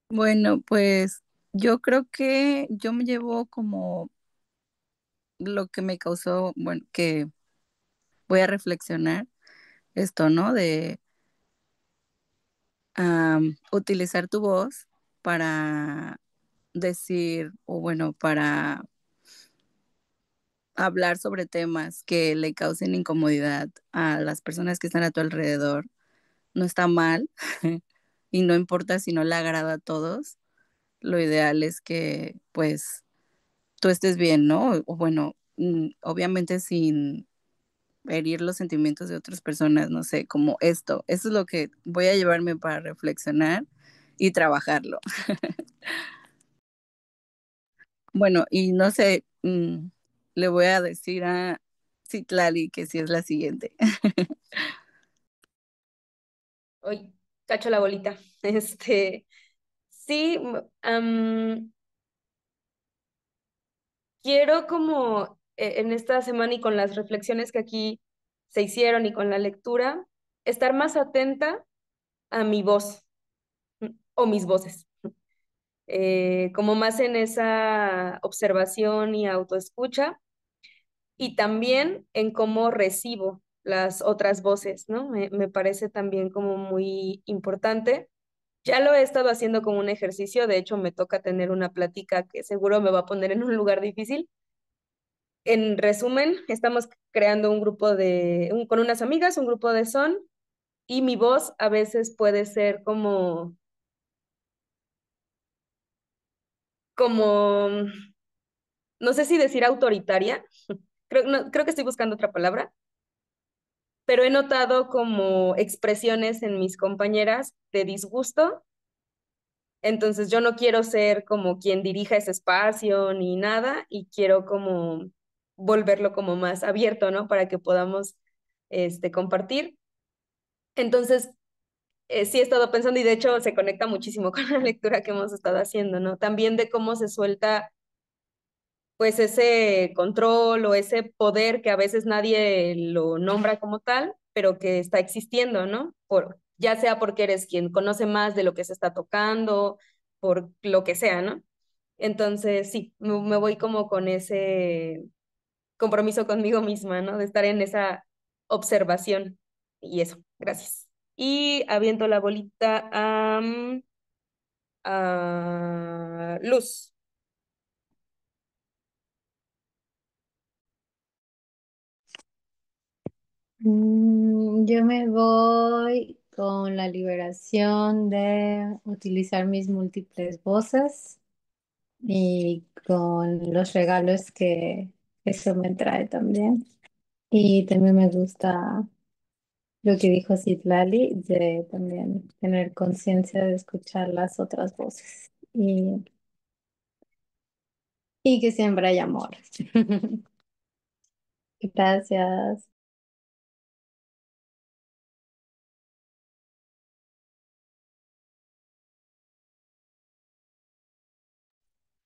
Bueno, pues yo creo que yo me llevo como lo que me causó, bueno, que voy a reflexionar esto, ¿no? De utilizar tu voz para decir, o bueno, para hablar sobre temas que le causen incomodidad a las personas que están a tu alrededor. No está mal y no importa si no le agrada a todos. Lo ideal es que pues tú estés bien, ¿no? O bueno, obviamente sin herir los sentimientos de otras personas, no sé, como esto. Eso es lo que voy a llevarme para reflexionar y trabajarlo. Bueno, y no sé, le voy a decir a Citlali que sí es la siguiente.
Hoy cacho la bolita. Sí, quiero como en esta semana y con las reflexiones que aquí se hicieron y con la lectura, estar más atenta a mi voz o mis voces, como más en esa observación y autoescucha y también en cómo recibo las otras voces, ¿no? Me parece también como muy importante. Ya lo he estado haciendo como un ejercicio, de hecho me toca tener una plática que seguro me va a poner en un lugar difícil. En resumen, estamos creando un grupo con unas amigas, un grupo de son, y mi voz a veces puede ser como, no sé si decir autoritaria, creo que estoy buscando otra palabra, pero he notado como expresiones en mis compañeras de disgusto. Entonces yo no quiero ser como quien dirija ese espacio ni nada y quiero como volverlo como más abierto, ¿no? Para que podamos compartir. Entonces, sí he estado pensando y de hecho se conecta muchísimo con la lectura que hemos estado haciendo, ¿no? También de cómo se suelta pues ese control o ese poder que a veces nadie lo nombra como tal, pero que está existiendo, ¿no? Ya sea porque eres quien conoce más de lo que se está tocando, por lo que sea, ¿no? Entonces, sí, me voy como con ese compromiso conmigo misma, ¿no? De estar en esa observación. Y eso, gracias. Y aviento la bolita a Luz.
Yo me voy con la liberación de utilizar mis múltiples voces y con los regalos que eso me trae también. Y también me gusta lo que dijo Citlali, de también tener conciencia de escuchar las otras voces y que siempre hay amor. Gracias.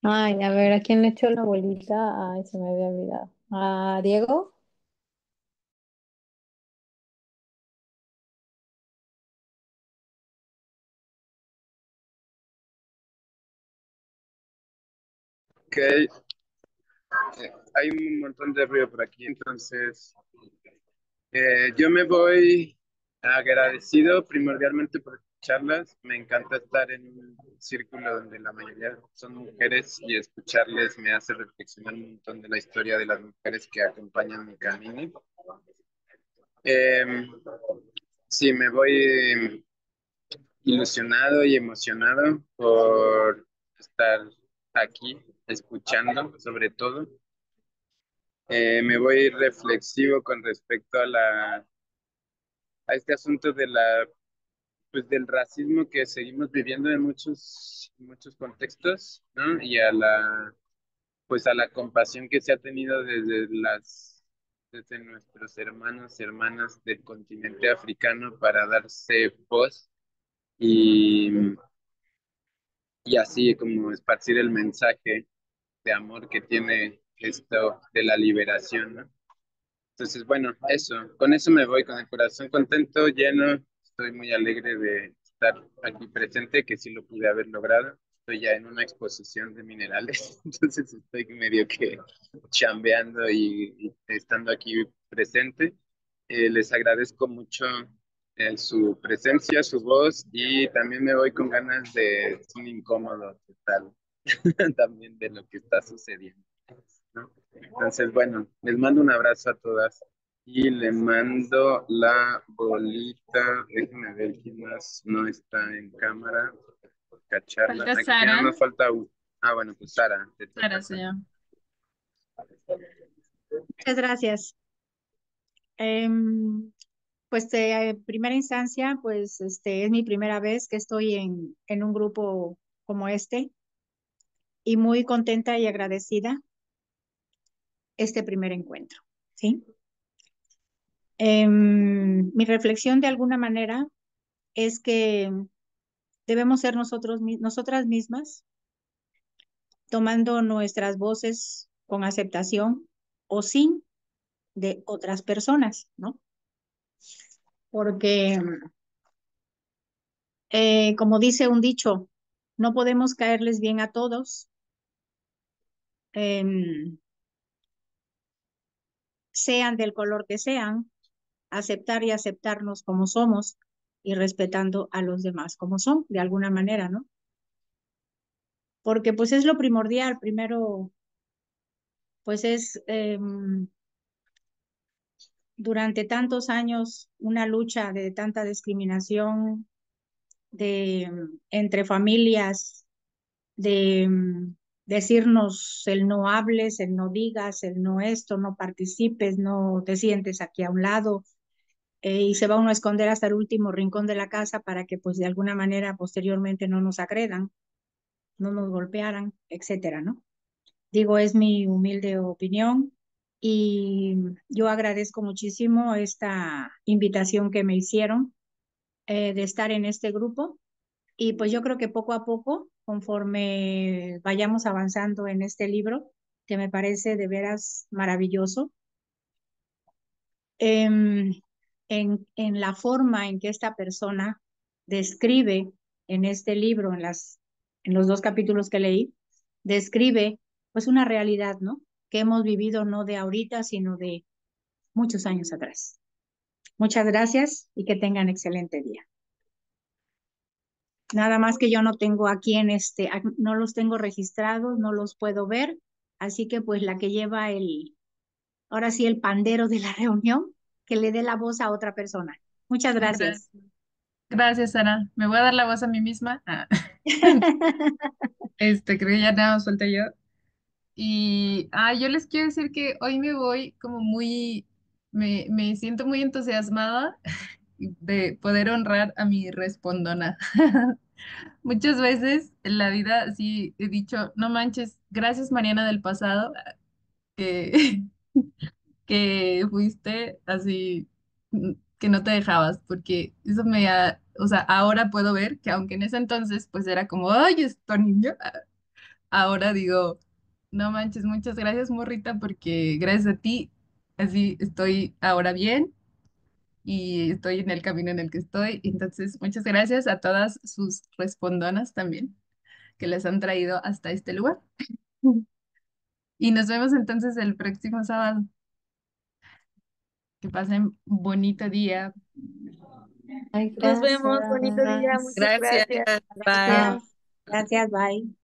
Ay, a ver, ¿a quién le echó la bolita? Ay, se me había olvidado. ¿A Diego?
Ok, hay un montón de ruido por aquí, entonces yo me voy agradecido primordialmente por escucharlas. Me encanta estar en un círculo donde la mayoría son mujeres y escucharles me hace reflexionar un montón de la historia de las mujeres que acompañan mi camino. Eh, sí, me voy ilusionado y emocionado por estar aquí escuchando, sobre todo. Me voy reflexivo con respecto a este asunto de pues del racismo que seguimos viviendo en muchos contextos, ¿no? Y pues a la compasión que se ha tenido desde nuestros hermanos y hermanas del continente africano para darse voz y, y así como esparcir el mensaje de amor que tiene esto de la liberación, ¿no? Entonces, bueno, con eso me voy con el corazón contento, lleno, estoy muy alegre de estar aquí presente, que sí lo pude haber logrado. Estoy ya en una exposición de minerales, entonces estoy medio que chambeando y estando aquí presente. Les agradezco mucho su presencia, su voz y también me voy con ganas de un incómodo total también de lo que está sucediendo, ¿no? Entonces, bueno, les mando un abrazo a todas y le mando la bolita. Déjenme ver quién más no está en cámara. Cacharla.
Falta
Aquí ya
Sara.
nos falta uno. Ah, bueno, pues Sara, te toca,
Sara,
Sara.
señor.
Muchas gracias. Pues de primera instancia, pues es mi primera vez que estoy en un grupo como este y muy contenta y agradecida este primer encuentro, ¿sí? Mi reflexión de alguna manera es que debemos ser nosotras mismas, tomando nuestras voces con aceptación o sin de otras personas, ¿no? Porque, como dice un dicho, no podemos caerles bien a todos, em, sean del color que sean, aceptar y aceptarnos como somos y respetando a los demás como son, de alguna manera, ¿no? Porque pues es lo primordial, primero, pues es durante tantos años una lucha de tanta discriminación entre familias, de decirnos el no hables, el no digas, el no esto, no participes, no te sientes aquí a un lado, y se va uno a esconder hasta el último rincón de la casa para que pues de alguna manera posteriormente no nos agredan, no nos golpearan, etcétera, ¿no? Digo, es mi humilde opinión y yo agradezco muchísimo esta invitación que me hicieron de estar en este grupo y pues yo creo que poco a poco, conforme vayamos avanzando en este libro, que me parece de veras maravilloso, em, en la forma en que esta persona describe en este libro, en los dos capítulos que leí, describe pues una realidad, ¿no? Que hemos vivido no de ahorita, sino de muchos años atrás. Muchas gracias y que tengan excelente día. Nada más que yo no tengo aquí no los tengo registrados, no los puedo ver, así que pues la que lleva ahora sí el pandero de la reunión, que le dé la voz a otra persona. Muchas gracias.
Gracias, Sara. Me voy a dar la voz a mí misma. Creo que ya nada más falta yo. Y yo les quiero decir que hoy me voy como me siento muy entusiasmada de poder honrar a mi respondona. Muchas veces en la vida sí he dicho, no manches, gracias Mariana del pasado, que, que fuiste así, que no te dejabas, porque eso o sea, ahora puedo ver que aunque en ese entonces pues era como, ay, esto niño, ahora digo, no manches, muchas gracias, morrita, porque gracias a ti, así estoy ahora bien y estoy en el camino en el que estoy. Entonces, muchas gracias a todas sus respondonas también, que les han traído hasta este lugar. Y nos vemos entonces el próximo sábado. Que pasen bonito día.
Ay,
Nos vemos, bonito día,
gracias.
muchas
Gracias,
gracias.
bye.
Gracias. Gracias, bye.